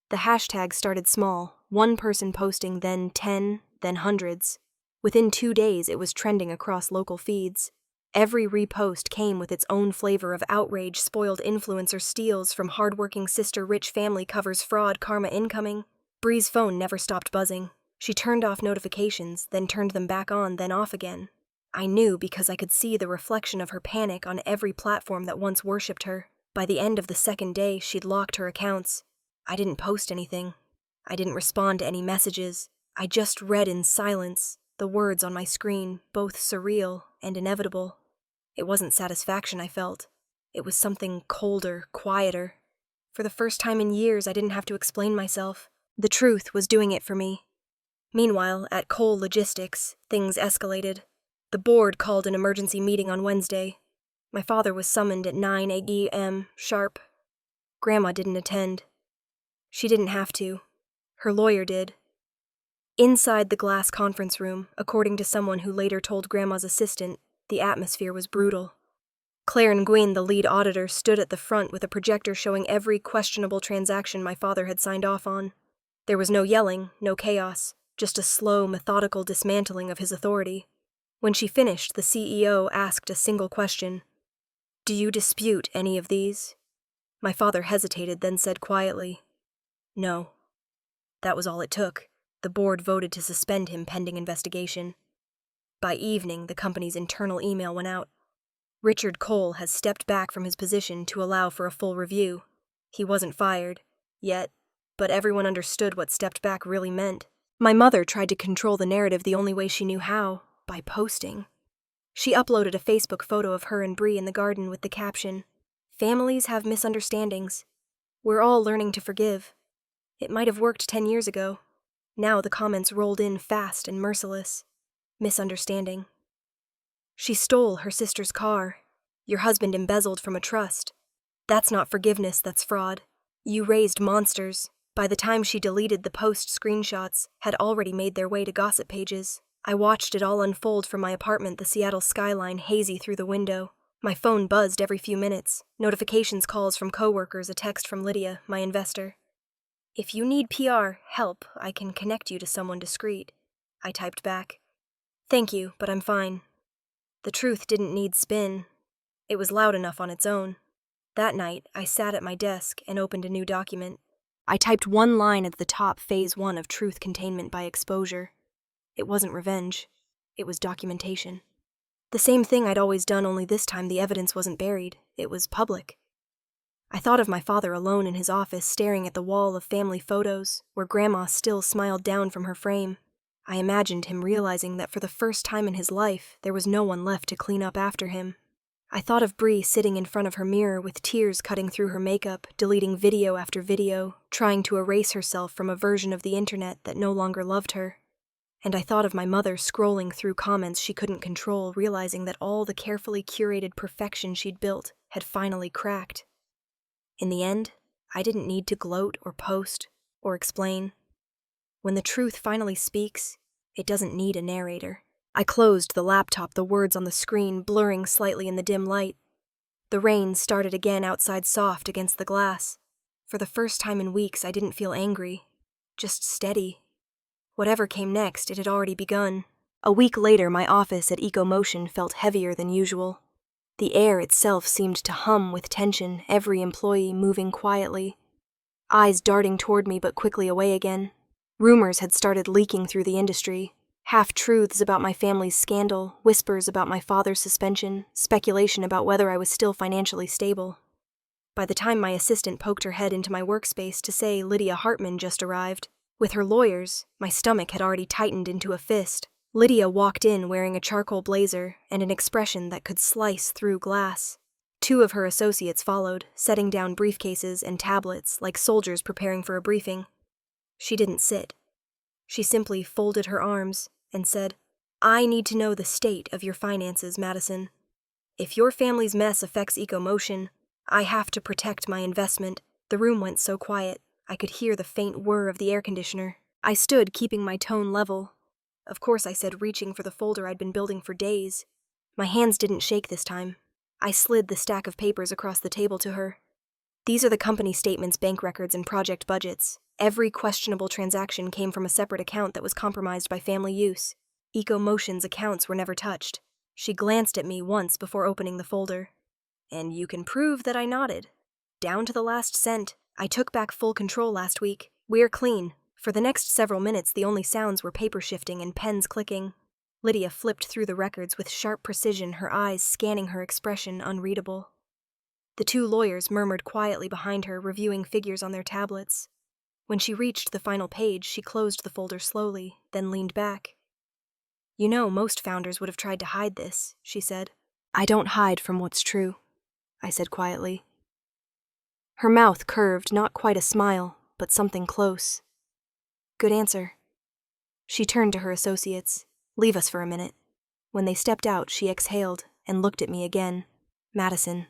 [SPEAKER 1] The hashtag started small, one person posting, then 10, then hundreds. Within 2 days, it was trending across local feeds. Every repost came with its own flavor of outrage. Spoiled influencer steals from hardworking sister, rich family covers fraud, karma incoming. Bree's phone never stopped buzzing. She turned off notifications, then turned them back on, then off again. I knew because I could see the reflection of her panic on every platform that once worshipped her. By the end of the second day, she'd locked her accounts. I didn't post anything. I didn't respond to any messages. I just read in silence, the words on my screen, both surreal and inevitable. It wasn't satisfaction I felt. It was something colder, quieter. For the first time in years, I didn't have to explain myself. The truth was doing it for me. Meanwhile, at Cole Logistics, things escalated. The board called an emergency meeting on Wednesday. My father was summoned at 9 a.m. sharp. Grandma didn't attend. She didn't have to. Her lawyer did. Inside the glass conference room, according to someone who later told Grandma's assistant, the atmosphere was brutal. Claire Nguyen, the lead auditor, stood at the front with a projector showing every questionable transaction my father had signed off on. There was no yelling, no chaos, just a slow, methodical dismantling of his authority. When she finished, the CEO asked a single question. "Do you dispute any of these?" My father hesitated, then said quietly, "No." That was all it took. The board voted to suspend him pending investigation. By evening, the company's internal email went out. Richard Cole has stepped back from his position to allow for a full review. He wasn't fired, yet, but everyone understood what stepped back really meant. My mother tried to control the narrative the only way she knew how, by posting. She uploaded a Facebook photo of her and Bree in the garden with the caption, "Families have misunderstandings. We're all learning to forgive." It might have worked 10 years ago. Now the comments rolled in fast and merciless. Misunderstanding. "She stole her sister's car. Your husband embezzled from a trust. That's not forgiveness, that's fraud. You raised monsters." By the time she deleted the post, screenshots had already made their way to gossip pages. I watched it all unfold from my apartment, the Seattle skyline hazy through the window. My phone buzzed every few minutes, notifications, calls from coworkers, a text from Lydia, my investor. "If you need PR help, I can connect you to someone discreet," I typed back. "Thank you, but I'm fine." The truth didn't need spin. It was loud enough on its own. That night, I sat at my desk and opened a new document. I typed one line at the top, Phase 1 of truth containment by exposure. It wasn't revenge. It was documentation. The same thing I'd always done, only this time the evidence wasn't buried. It was public. I thought of my father alone in his office, staring at the wall of family photos, where Grandma still smiled down from her frame. I imagined him realizing that for the first time in his life, there was no one left to clean up after him. I thought of Bree sitting in front of her mirror with tears cutting through her makeup, deleting video after video, trying to erase herself from a version of the internet that no longer loved her. And I thought of my mother scrolling through comments she couldn't control, realizing that all the carefully curated perfection she'd built had finally cracked. In the end, I didn't need to gloat or post or explain. When the truth finally speaks, it doesn't need a narrator. I closed the laptop, the words on the screen blurring slightly in the dim light. The rain started again outside, soft against the glass. For the first time in weeks, I didn't feel angry, just steady. Whatever came next, it had already begun. A week later, my office at EcoMotion felt heavier than usual. The air itself seemed to hum with tension, every employee moving quietly. Eyes darting toward me but quickly away again. Rumors had started leaking through the industry. Half-truths about my family's scandal, whispers about my father's suspension, speculation about whether I was still financially stable. By the time my assistant poked her head into my workspace to say Lydia Hartman just arrived, with her lawyers, my stomach had already tightened into a fist. Lydia walked in wearing a charcoal blazer and an expression that could slice through glass. Two of her associates followed, setting down briefcases and tablets like soldiers preparing for a briefing. She didn't sit. She simply folded her arms and said, "I need to know the state of your finances, Madison. If your family's mess affects EcoMotion, I have to protect my investment." The room went so quiet, I could hear the faint whir of the air conditioner. I stood, keeping my tone level. Of course, I said, reaching for the folder I'd been building for days. My hands didn't shake this time. I slid the stack of papers across the table to her. "These are the company statements, bank records, and project budgets. Every questionable transaction came from a separate account that was compromised by family use. EcoMotion's accounts were never touched." She glanced at me once before opening the folder. "And you can prove that I nodded. Down to the last cent. I took back full control last week. We're clean." For the next several minutes, the only sounds were paper shifting and pens clicking. Lydia flipped through the records with sharp precision, her eyes scanning her expression unreadable. The two lawyers murmured quietly behind her, reviewing figures on their tablets. When she reached the final page, she closed the folder slowly, then leaned back. "You know, most founders would have tried to hide this," she said. "I don't hide from what's true," I said quietly. Her mouth curved, not quite a smile, but something close. "Good answer." She turned to her associates. "Leave us for a minute." When they stepped out, she exhaled and looked at me again. "Madison,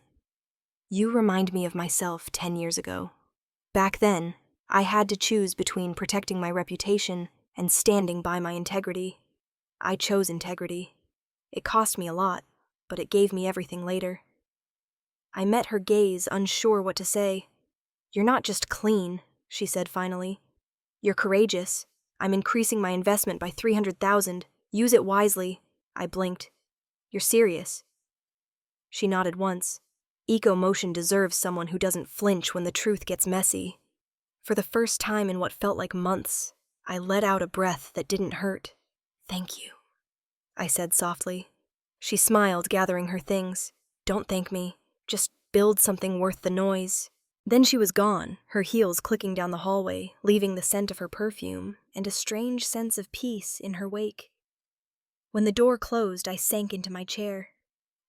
[SPEAKER 1] you remind me of myself 10 years ago. Back then, I had to choose between protecting my reputation and standing by my integrity. I chose integrity. It cost me a lot, but it gave me everything later." I met her gaze, unsure what to say. "You're not just clean," she said finally. "You're courageous. I'm increasing my investment by $300,000. Use it wisely." I blinked. "You're serious?" She nodded once. "EcoMotion deserves someone who doesn't flinch when the truth gets messy." For the first time in what felt like months, I let out a breath that didn't hurt. "Thank you," I said softly. She smiled, gathering her things. "Don't thank me. Just build something worth the noise." Then she was gone, her heels clicking down the hallway, leaving the scent of her perfume and a strange sense of peace in her wake. When the door closed, I sank into my chair.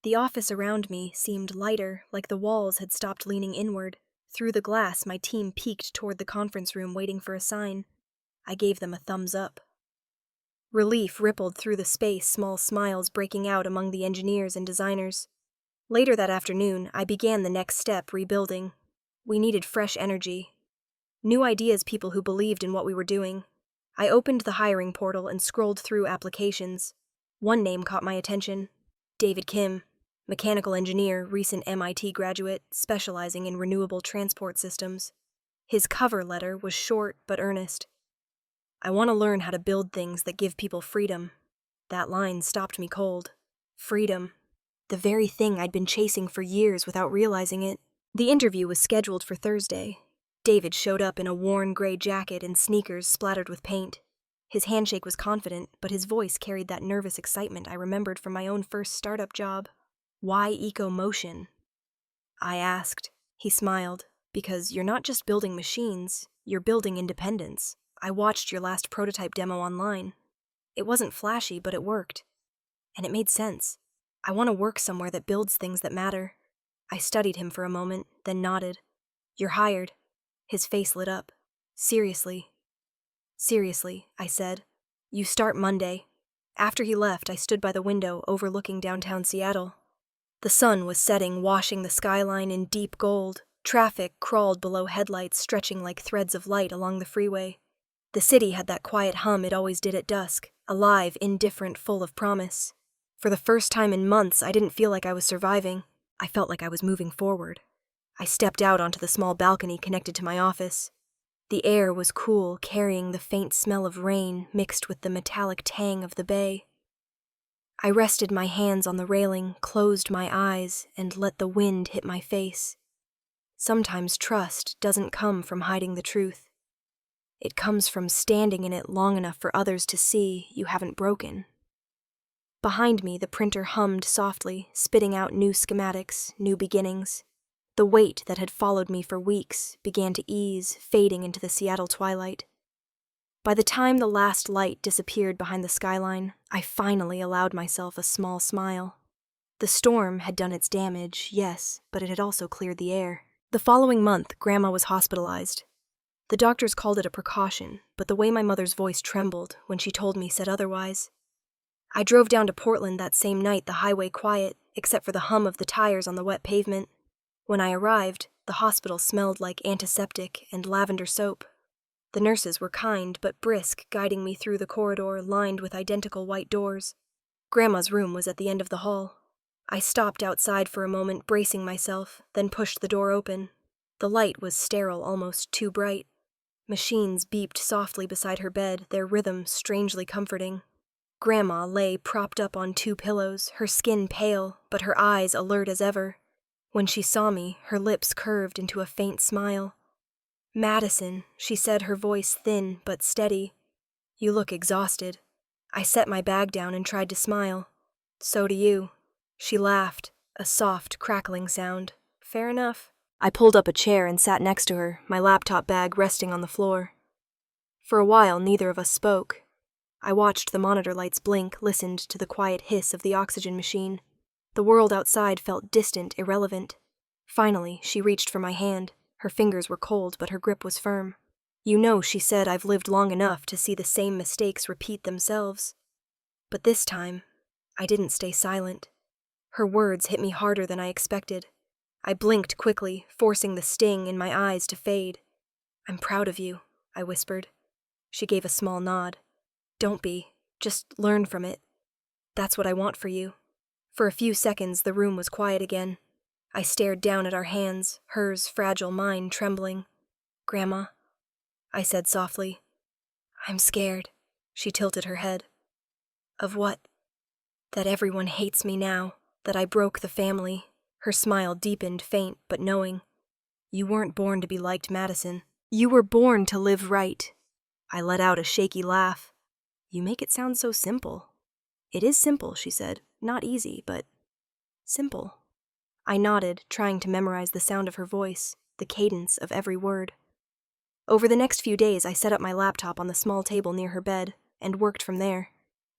[SPEAKER 1] The office around me seemed lighter, like the walls had stopped leaning inward. Through the glass, my team peeked toward the conference room, waiting for a sign. I gave them a thumbs up. Relief rippled through the space, small smiles breaking out among the engineers and designers. Later that afternoon, I began the next step, rebuilding. We needed fresh energy. New ideas, people who believed in what we were doing. I opened the hiring portal and scrolled through applications. One name caught my attention. David Kim, mechanical engineer, recent MIT graduate, specializing in renewable transport systems. His cover letter was short but earnest. "I want to learn how to build things that give people freedom." That line stopped me cold. Freedom. The very thing I'd been chasing for years without realizing it. The interview was scheduled for Thursday. David showed up in a worn gray jacket and sneakers splattered with paint. His handshake was confident, but his voice carried that nervous excitement I remembered from my own first startup job. "Why EcoMotion?" I asked. He smiled. "Because you're not just building machines, you're building independence. I watched your last prototype demo online. It wasn't flashy, but it worked. And it made sense. I want to work somewhere that builds things that matter." I studied him for a moment, then nodded. "You're hired." His face lit up. "Seriously?" "Seriously," I said. "You start Monday." After he left, I stood by the window overlooking downtown Seattle. The sun was setting, washing the skyline in deep gold. Traffic crawled below headlights, stretching like threads of light along the freeway. The city had that quiet hum it always did at dusk, alive, indifferent, full of promise. For the first time in months, I didn't feel like I was surviving. I felt like I was moving forward. I stepped out onto the small balcony connected to my office. The air was cool, carrying the faint smell of rain mixed with the metallic tang of the bay. I rested my hands on the railing, closed my eyes, and let the wind hit my face. Sometimes trust doesn't come from hiding the truth. It comes from standing in it long enough for others to see you haven't broken. Behind me, the printer hummed softly, spitting out new schematics, new beginnings. The weight that had followed me for weeks began to ease, fading into the Seattle twilight. By the time the last light disappeared behind the skyline, I finally allowed myself a small smile. The storm had done its damage, yes, but it had also cleared the air. The following month, Grandma was hospitalized. The doctors called it a precaution, but the way my mother's voice trembled when she told me said otherwise. I drove down to Portland that same night, the highway quiet, except for the hum of the tires on the wet pavement. When I arrived, the hospital smelled like antiseptic and lavender soap. The nurses were kind but brisk, guiding me through the corridor lined with identical white doors. Grandma's room was at the end of the hall. I stopped outside for a moment, bracing myself, then pushed the door open. The light was sterile, almost too bright. Machines beeped softly beside her bed, their rhythm strangely comforting. Grandma lay propped up on 2 pillows, her skin pale, but her eyes alert as ever. When she saw me, her lips curved into a faint smile. "Madison," she said, her voice thin but steady. "You look exhausted." I set my bag down and tried to smile. "So do you." She laughed, a soft, crackling sound. "Fair enough." I pulled up a chair and sat next to her, my laptop bag resting on the floor. For a while, neither of us spoke. I watched the monitor lights blink, listened to the quiet hiss of the oxygen machine. The world outside felt distant, irrelevant. Finally, she reached for my hand. Her fingers were cold, but her grip was firm. "You know," she said, "I've lived long enough to see the same mistakes repeat themselves." But this time, I didn't stay silent. Her words hit me harder than I expected. I blinked quickly, forcing the sting in my eyes to fade. "I'm proud of you," I whispered. She gave a small nod. "Don't be. Just learn from it. That's what I want for you." For a few seconds, the room was quiet again. I stared down at our hands, hers fragile, mine trembling. "Grandma," I said softly. "I'm scared." She tilted her head. "Of what?" "That everyone hates me now, that I broke the family." Her smile deepened, faint but knowing. "You weren't born to be liked, Madison. You were born to live right." I let out a shaky laugh. "You make it sound so simple." "It is simple," she said. "Not easy, but simple." I nodded, trying to memorize the sound of her voice, the cadence of every word. Over the next few days, I set up my laptop on the small table near her bed and worked from there.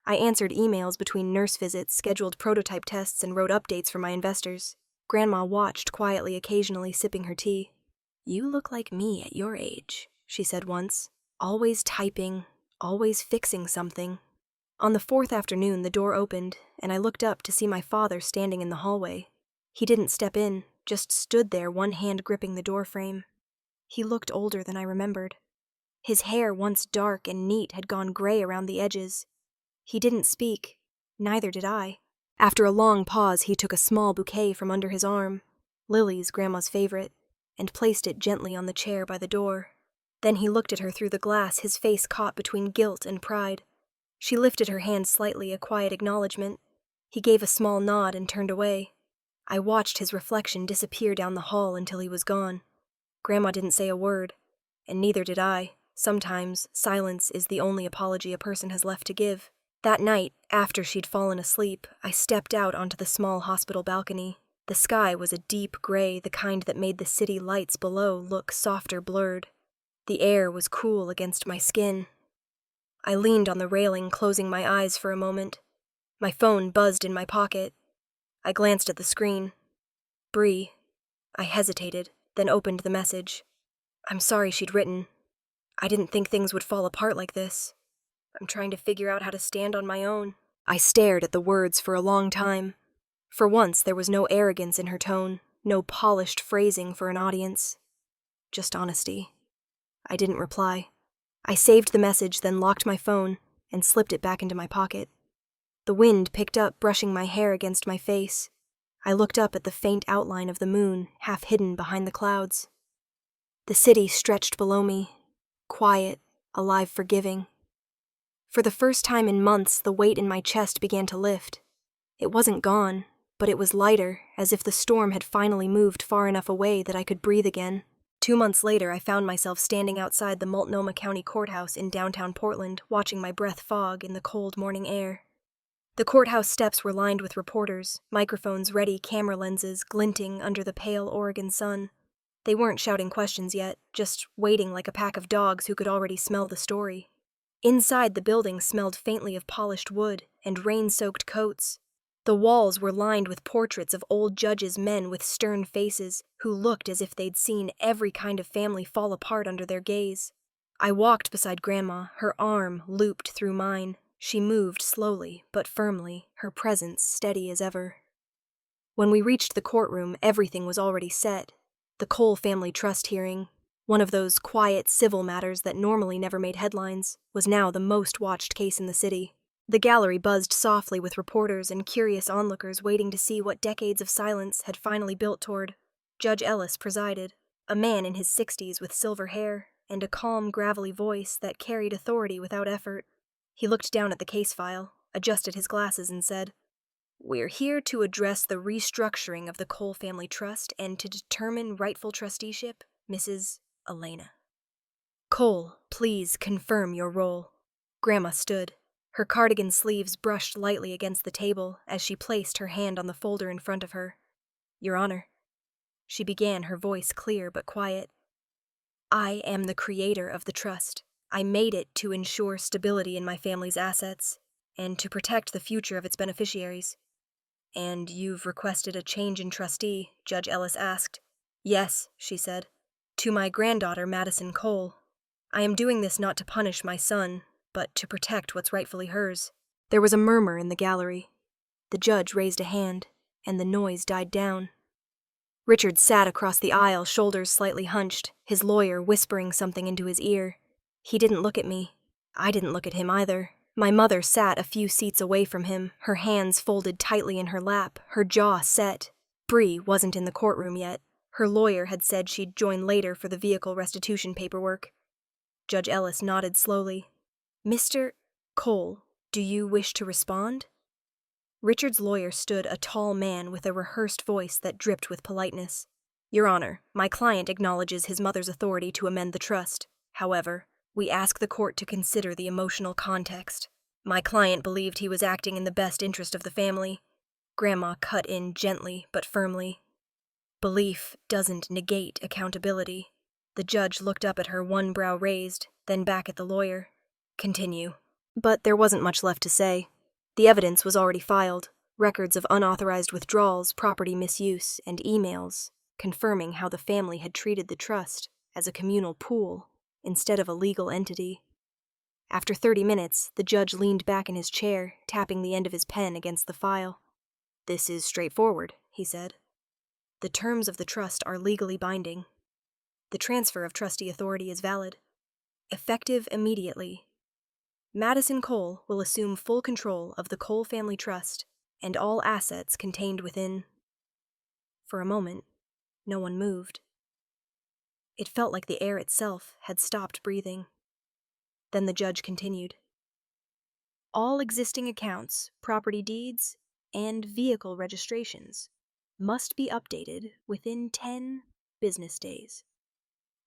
[SPEAKER 1] I answered emails between nurse visits, scheduled prototype tests, and wrote updates for my investors. Grandma watched quietly, occasionally sipping her tea. "You look like me at your age," she said once. "Always typing, always fixing something." On the 4th afternoon, the door opened, and I looked up to see my father standing in the hallway. He didn't step in, just stood there, one hand gripping the doorframe. He looked older than I remembered. His hair, once dark and neat, had gone gray around the edges. He didn't speak. Neither did I. After a long pause, he took a small bouquet from under his arm, lilies, Grandma's favorite, and placed it gently on the chair by the door. Then he looked at her through the glass, his face caught between guilt and pride. She lifted her hand slightly, a quiet acknowledgement. He gave a small nod and turned away. I watched his reflection disappear down the hall until he was gone. Grandma didn't say a word, and neither did I. Sometimes, silence is the only apology a person has left to give. That night, after she'd fallen asleep, I stepped out onto the small hospital balcony. The sky was a deep gray, the kind that made the city lights below look softer blurred. The air was cool against my skin. I leaned on the railing, closing my eyes for a moment. My phone buzzed in my pocket. I glanced at the screen. "Bree." I hesitated, then opened the message. I'm sorry, she'd written. "I didn't think things would fall apart like this. I'm trying to figure out how to stand on my own." I stared at the words for a long time. For once, there was no arrogance in her tone, no polished phrasing for an audience. Just honesty. I didn't reply. I saved the message, then locked my phone and slipped it back into my pocket. The wind picked up, brushing my hair against my face. I looked up at the faint outline of the moon, half hidden behind the clouds. The city stretched below me, quiet, alive, forgiving. For the first time in months, the weight in my chest began to lift. It wasn't gone, but it was lighter, as if the storm had finally moved far enough away that I could breathe again. 2 months later, I found myself standing outside the Multnomah County Courthouse in downtown Portland, watching my breath fog in the cold morning air. The courthouse steps were lined with reporters, microphones ready, camera lenses glinting under the pale Oregon sun. They weren't shouting questions yet, just waiting like a pack of dogs who could already smell the story. Inside, the building smelled faintly of polished wood and rain-soaked coats. The walls were lined with portraits of old judges' men with stern faces who looked as if they'd seen every kind of family fall apart under their gaze. I walked beside Grandma, her arm looped through mine. She moved slowly but firmly, her presence steady as ever. When we reached the courtroom, everything was already set. The Cole family trust hearing, one of those quiet civil matters that normally never made headlines, was now the most watched case in the city. The gallery buzzed softly with reporters and curious onlookers waiting to see what decades of silence had finally built toward. Judge Ellis presided, a man in his 60s with silver hair and a calm, gravelly voice that carried authority without effort. He looked down at the case file, adjusted his glasses, and said, "We're here to address the restructuring of the Cole Family Trust and to determine rightful trusteeship, Mrs. Elena. Cole, please confirm your role." Grandma stood. Her cardigan sleeves brushed lightly against the table as she placed her hand on the folder in front of her. "Your Honor," she began, her voice clear but quiet. "I am the creator of the trust. I made it to ensure stability in my family's assets and to protect the future of its beneficiaries." "And you've requested a change in trustee?" Judge Ellis asked. "Yes," she said. "To my granddaughter, Madison Cole. I am doing this not to punish my son, but to protect what's rightfully hers." There was a murmur in the gallery. The judge raised a hand, and the noise died down. Richard sat across the aisle, shoulders slightly hunched, his lawyer whispering something into his ear. He didn't look at me. I didn't look at him either. My mother sat a few seats away from him, her hands folded tightly in her lap, her jaw set. Bree wasn't in the courtroom yet. Her lawyer had said she'd join later for the vehicle restitution paperwork. Judge Ellis nodded slowly. "Mr. Cole, do you wish to respond?" Richard's lawyer stood, a tall man with a rehearsed voice that dripped with politeness. "Your Honor, my client acknowledges his mother's authority to amend the trust. However, we ask the court to consider the emotional context. My client believed he was acting in the best interest of the family." Grandma cut in gently but firmly. "Belief doesn't negate accountability." The judge looked up at her, one brow raised, then back at the lawyer. "Continue." But there wasn't much left to say. The evidence was already filed, records of unauthorized withdrawals, property misuse, and emails, confirming how the family had treated the trust as a communal pool instead of a legal entity. After 30 minutes, the judge leaned back in his chair, tapping the end of his pen against the file. "This is straightforward," he said. "The terms of the trust are legally binding. The transfer of trustee authority is valid. Effective immediately. Madison Cole will assume full control of the Cole Family Trust and all assets contained within." For a moment, no one moved. It felt like the air itself had stopped breathing. Then the judge continued. "All existing accounts, property deeds, and vehicle registrations must be updated within 10 business days."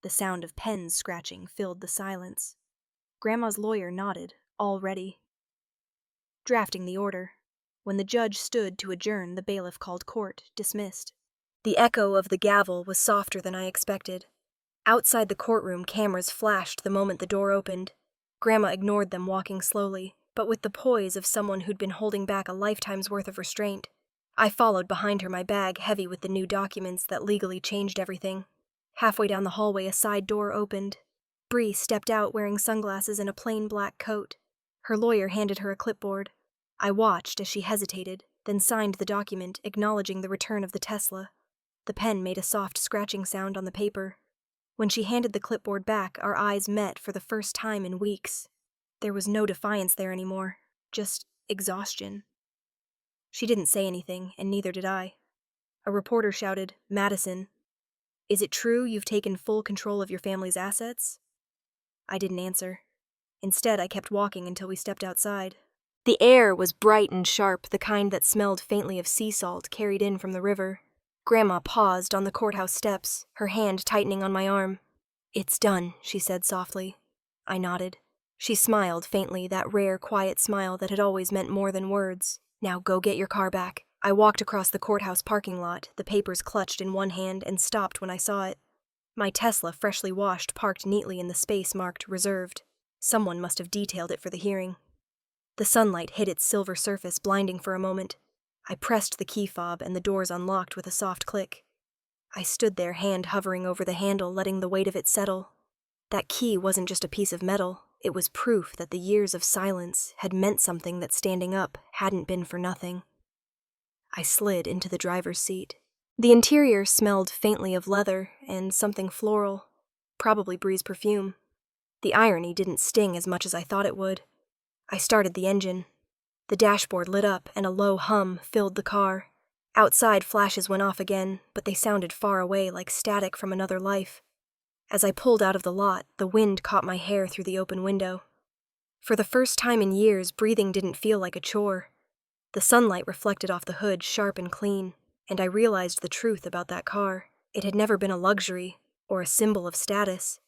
[SPEAKER 1] The sound of pens scratching filled the silence. Grandma's lawyer nodded, all ready. Drafting the order. When the judge stood to adjourn, the bailiff called court, dismissed. The echo of the gavel was softer than I expected. Outside the courtroom, cameras flashed the moment the door opened. Grandma ignored them, walking slowly, but with the poise of someone who'd been holding back a lifetime's worth of restraint. I followed behind her, my bag heavy with the new documents that legally changed everything. Halfway down the hallway, a side door opened. Bree stepped out wearing sunglasses and a plain black coat. Her lawyer handed her a clipboard. I watched as she hesitated, then signed the document, acknowledging the return of the Tesla. The pen made a soft scratching sound on the paper. When she handed the clipboard back, our eyes met for the first time in weeks. There was no defiance there anymore, just exhaustion. She didn't say anything, and neither did I. A reporter shouted, "Madison, is it true you've taken full control of your family's assets?" I didn't answer. Instead, I kept walking until we stepped outside. The air was bright and sharp, the kind that smelled faintly of sea salt carried in from the river. Grandma paused on the courthouse steps, her hand tightening on my arm. "It's done," she said softly. I nodded. She smiled faintly, that rare, quiet smile that had always meant more than words. "Now go get your car back." I walked across the courthouse parking lot, the papers clutched in one hand, and stopped when I saw it. My Tesla, freshly washed, parked neatly in the space marked reserved. Someone must have detailed it for the hearing. The sunlight hit its silver surface, blinding for a moment. I pressed the key fob, and the doors unlocked with a soft click. I stood there, hand hovering over the handle, letting the weight of it settle. That key wasn't just a piece of metal. It was proof that the years of silence had meant something, that standing up hadn't been for nothing. I slid into the driver's seat. The interior smelled faintly of leather and something floral, probably Bree's perfume. The irony didn't sting as much as I thought it would. I started the engine. The dashboard lit up and a low hum filled the car. Outside, flashes went off again, but they sounded far away, like static from another life. As I pulled out of the lot, the wind caught my hair through the open window. For the first time in years, breathing didn't feel like a chore. The sunlight reflected off the hood, sharp and clean, and I realized the truth about that car. It had never been a luxury or a symbol of status.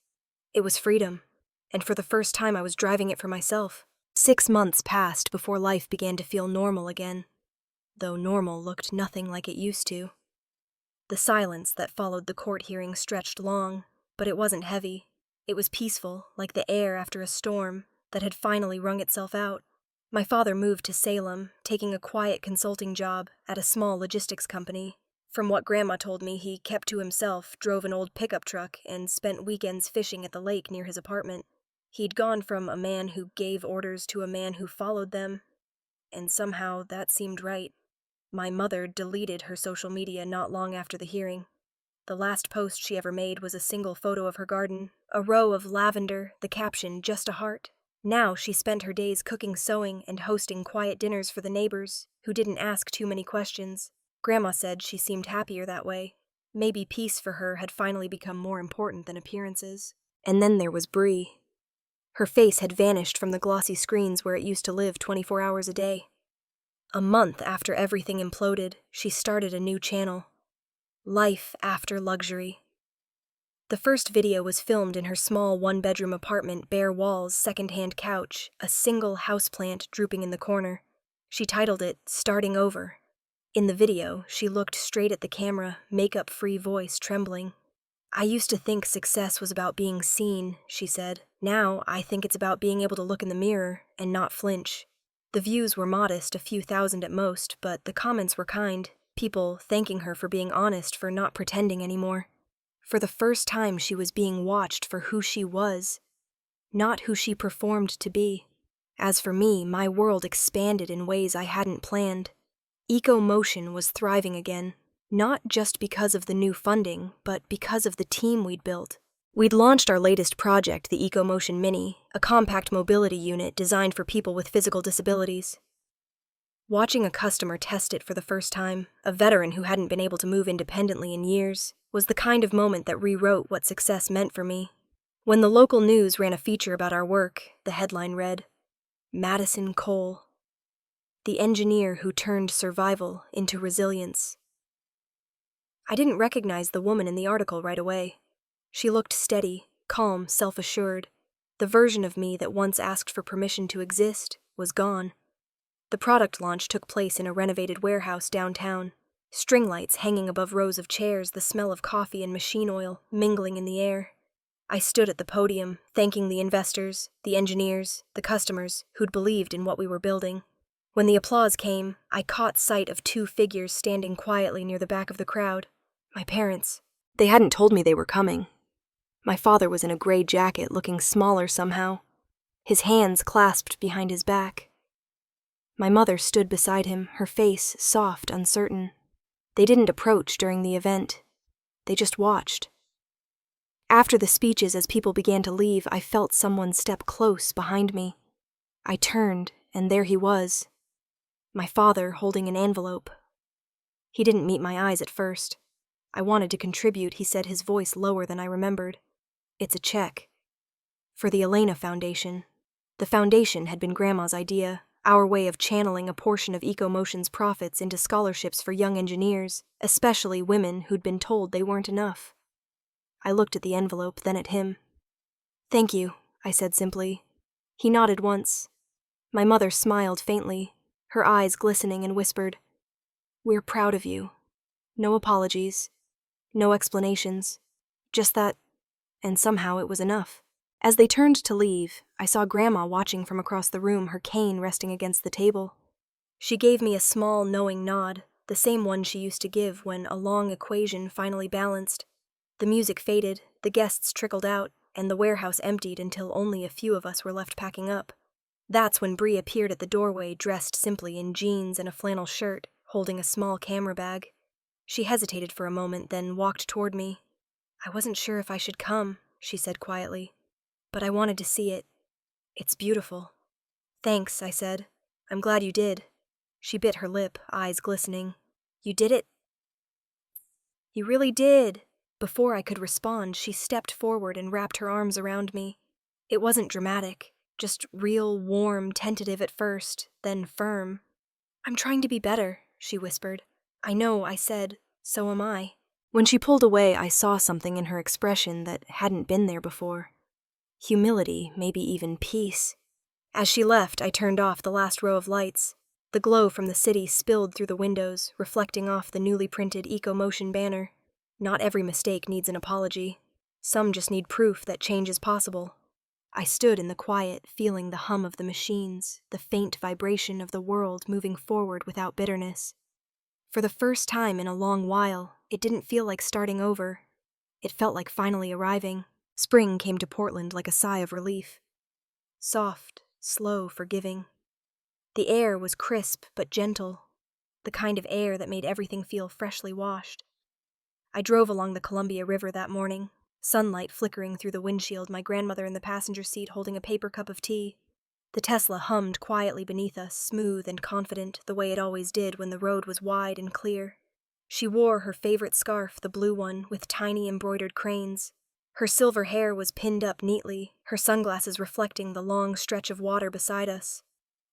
[SPEAKER 1] It was freedom, and for the first time I was driving it for myself. 6 months passed before life began to feel normal again, though normal looked nothing like it used to. The silence that followed the court hearing stretched long, but it wasn't heavy. It was peaceful, like the air after a storm that had finally wrung itself out. My father moved to Salem, taking a quiet consulting job at a small logistics company. From what Grandma told me, he kept to himself, drove an old pickup truck, and spent weekends fishing at the lake near his apartment. He'd gone from a man who gave orders to a man who followed them, and somehow that seemed right. My mother deleted her social media not long after the hearing. The last post she ever made was a single photo of her garden, a row of lavender, the caption, "Just a heart." Now she spent her days cooking, sewing, and hosting quiet dinners for the neighbors, who didn't ask too many questions. Grandma said she seemed happier that way. Maybe peace for her had finally become more important than appearances. And then there was Bree. Her face had vanished from the glossy screens where it used to live 24 hours a day. A month after everything imploded, she started a new channel. Life After Luxury. The first video was filmed in her small one-bedroom apartment, bare walls, second-hand couch, a single houseplant drooping in the corner. She titled it, "Starting Over." In the video, she looked straight at the camera, makeup-free voice trembling. "I used to think success was about being seen," she said. "Now I think it's about being able to look in the mirror and not flinch." The views were modest, a few thousand at most, but the comments were kind. People thanking her for being honest, for not pretending anymore. For the first time, she was being watched for who she was, not who she performed to be. As for me, my world expanded in ways I hadn't planned. Eco-motion was thriving again, not just because of the new funding, but because of the team we'd built. We'd launched our latest project, the Eco-motion Mini, a compact mobility unit designed for people with physical disabilities. Watching a customer test it for the first time, a veteran who hadn't been able to move independently in years, was the kind of moment that rewrote what success meant for me. When the local news ran a feature about our work, the headline read, "Madison Cole, the engineer who turned survival into resilience." I didn't recognize the woman in the article right away. She looked steady, calm, self-assured. The version of me that once asked for permission to exist was gone. The product launch took place in a renovated warehouse downtown. String lights hanging above rows of chairs, the smell of coffee and machine oil mingling in the air. I stood at the podium, thanking the investors, the engineers, the customers who'd believed in what we were building. When the applause came, I caught sight of 2 figures standing quietly near the back of the crowd. My parents. They hadn't told me they were coming. My father was in a gray jacket, looking smaller somehow, his hands clasped behind his back. My mother stood beside him, her face soft, uncertain. They didn't approach during the event. They just watched. After the speeches, as people began to leave, I felt someone step close behind me. I turned, and there he was. My father holding an envelope. He didn't meet my eyes at first. I wanted to contribute, he said, his voice lower than I remembered. "It's a check. For the Elena Foundation." The foundation had been Grandma's idea, our way of channeling a portion of Eco-motion's profits into scholarships for young engineers, especially women who'd been told they weren't enough. I looked at the envelope, then at him. "Thank you," I said simply. He nodded once. My mother smiled faintly, her eyes glistening, and whispered, "We're proud of you. No apologies, no explanations, just that," and somehow it was enough. As they turned to leave, I saw Grandma watching from across the room, her cane resting against the table. She gave me a small, knowing nod, the same one she used to give when a long equation finally balanced. The music faded, the guests trickled out, and the warehouse emptied until only a few of us were left packing up. That's when Bree appeared at the doorway, dressed simply in jeans and a flannel shirt, holding a small camera bag. She hesitated for a moment, then walked toward me. "I wasn't sure if I should come," she said quietly, "but I wanted to see it. It's beautiful." "Thanks," I said. "I'm glad you did." She bit her lip, eyes glistening. "You did it?" "You really did." Before I could respond, she stepped forward and wrapped her arms around me. It wasn't dramatic, just real, warm, tentative at first, then firm. "I'm trying to be better," she whispered. "I know," I said. "So am I." When she pulled away, I saw something in her expression that hadn't been there before. Humility, maybe even peace. As she left, I turned off the last row of lights. The glow from the city spilled through the windows, reflecting off the newly printed Eco-Motion banner. Not every mistake needs an apology. Some just need proof that change is possible. I stood in the quiet, feeling the hum of the machines, the faint vibration of the world moving forward without bitterness. For the first time in a long while, it didn't feel like starting over. It felt like finally arriving. Spring came to Portland like a sigh of relief. Soft, slow, forgiving. The air was crisp but gentle, the kind of air that made everything feel freshly washed. I drove along the Columbia River that morning, sunlight flickering through the windshield, my grandmother in the passenger seat holding a paper cup of tea. The Tesla hummed quietly beneath us, smooth and confident, the way it always did when the road was wide and clear. She wore her favorite scarf, the blue one, with tiny embroidered cranes. Her silver hair was pinned up neatly, her sunglasses reflecting the long stretch of water beside us.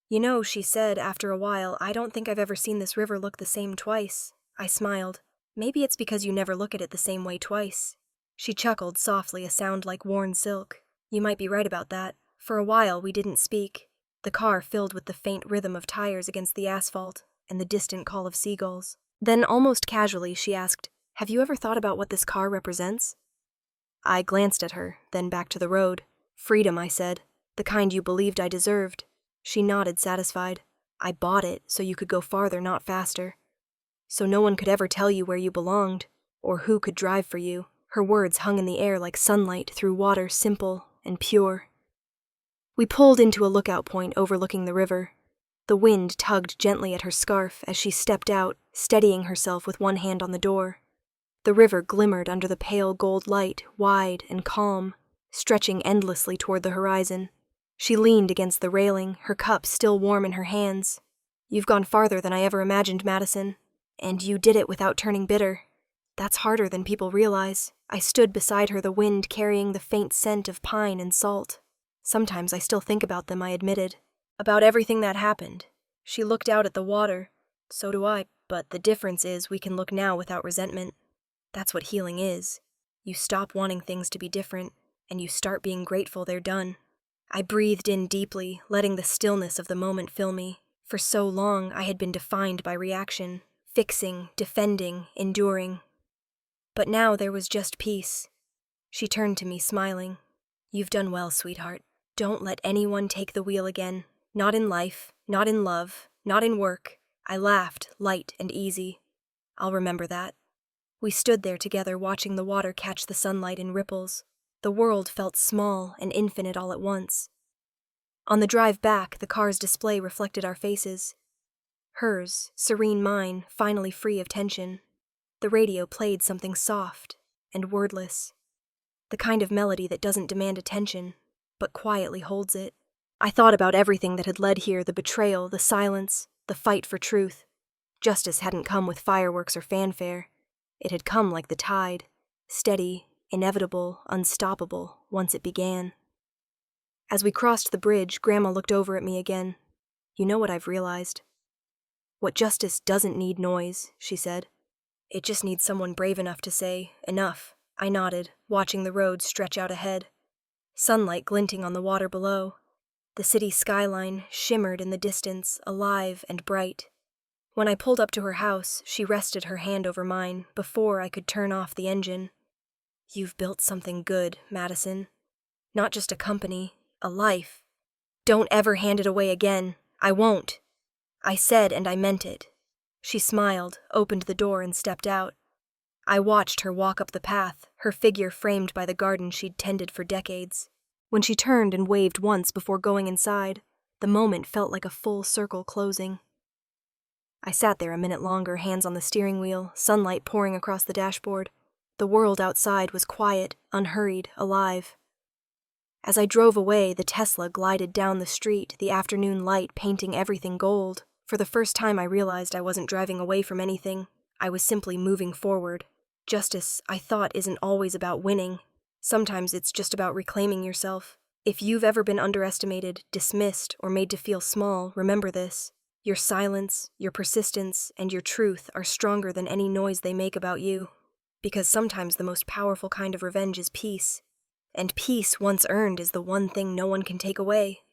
[SPEAKER 1] "You know," she said after a while, "I don't think I've ever seen this river look the same twice." I smiled. "Maybe it's because you never look at it the same way twice." She chuckled softly, a sound like worn silk. "You might be right about that." For a while we didn't speak, the car filled with the faint rhythm of tires against the asphalt and the distant call of seagulls. Then, almost casually, she asked, "Have you ever thought about what this car represents?" I glanced at her, then back to the road. "Freedom," I said. "The kind you believed I deserved." She nodded, satisfied. "I bought it so you could go farther, not faster. So no one could ever tell you where you belonged, or who could drive for you." Her words hung in the air like sunlight through water, simple and pure. We pulled into a lookout point overlooking the river. The wind tugged gently at her scarf as she stepped out, steadying herself with one hand on the door. The river glimmered under the pale gold light, wide and calm, stretching endlessly toward the horizon. She leaned against the railing, her cup still warm in her hands. "You've gone farther than I ever imagined, Madison. And you did it without turning bitter. That's harder than people realize." I stood beside her, the wind carrying the faint scent of pine and salt. "Sometimes I still think about them," I admitted. "About everything that happened." She looked out at the water. "So do I, but the difference is we can look now without resentment. That's what healing is. You stop wanting things to be different, and you start being grateful they're done." I breathed in deeply, letting the stillness of the moment fill me. For so long, I had been defined by reaction, fixing, defending, enduring. But now there was just peace. She turned to me, smiling. "You've done well, sweetheart. Don't let anyone take the wheel again. Not in life, not in love, not in work." I laughed, light and easy. "I'll remember that." We stood there together, watching the water catch the sunlight in ripples. The world felt small and infinite all at once. On the drive back, the car's display reflected our faces. Hers, serene mine, finally free of tension. The radio played something soft and wordless. The kind of melody that doesn't demand attention, but quietly holds it. I thought about everything that had led here, the betrayal, the silence, the fight for truth. Justice hadn't come with fireworks or fanfare. It had come like the tide, steady, inevitable, unstoppable, once it began. As we crossed the bridge, Grandma looked over at me again. "You know what I've realized? What justice doesn't need noise," she said. "It just needs someone brave enough to say, 'Enough.'" I nodded, watching the road stretch out ahead. Sunlight glinting on the water below. The city skyline shimmered in the distance, alive and bright. When I pulled up to her house, she rested her hand over mine before I could turn off the engine. "You've built something good, Madison. Not just a company, a life. Don't ever hand it away again. I won't." I said, and I meant it. She smiled, opened the door, and stepped out. I watched her walk up the path, her figure framed by the garden she'd tended for decades. When she turned and waved once before going inside, the moment felt like a full circle closing. I sat there a minute longer, hands on the steering wheel, sunlight pouring across the dashboard. The world outside was quiet, unhurried, alive. As I drove away, the Tesla glided down the street, the afternoon light painting everything gold. For the first time, I realized I wasn't driving away from anything. I was simply moving forward. Justice, I thought, isn't always about winning. Sometimes it's just about reclaiming yourself. If you've ever been underestimated, dismissed, or made to feel small, remember this. Your silence, your persistence, and your truth are stronger than any noise they make about you. Because sometimes the most powerful kind of revenge is peace. And peace, once earned, is the one thing no one can take away.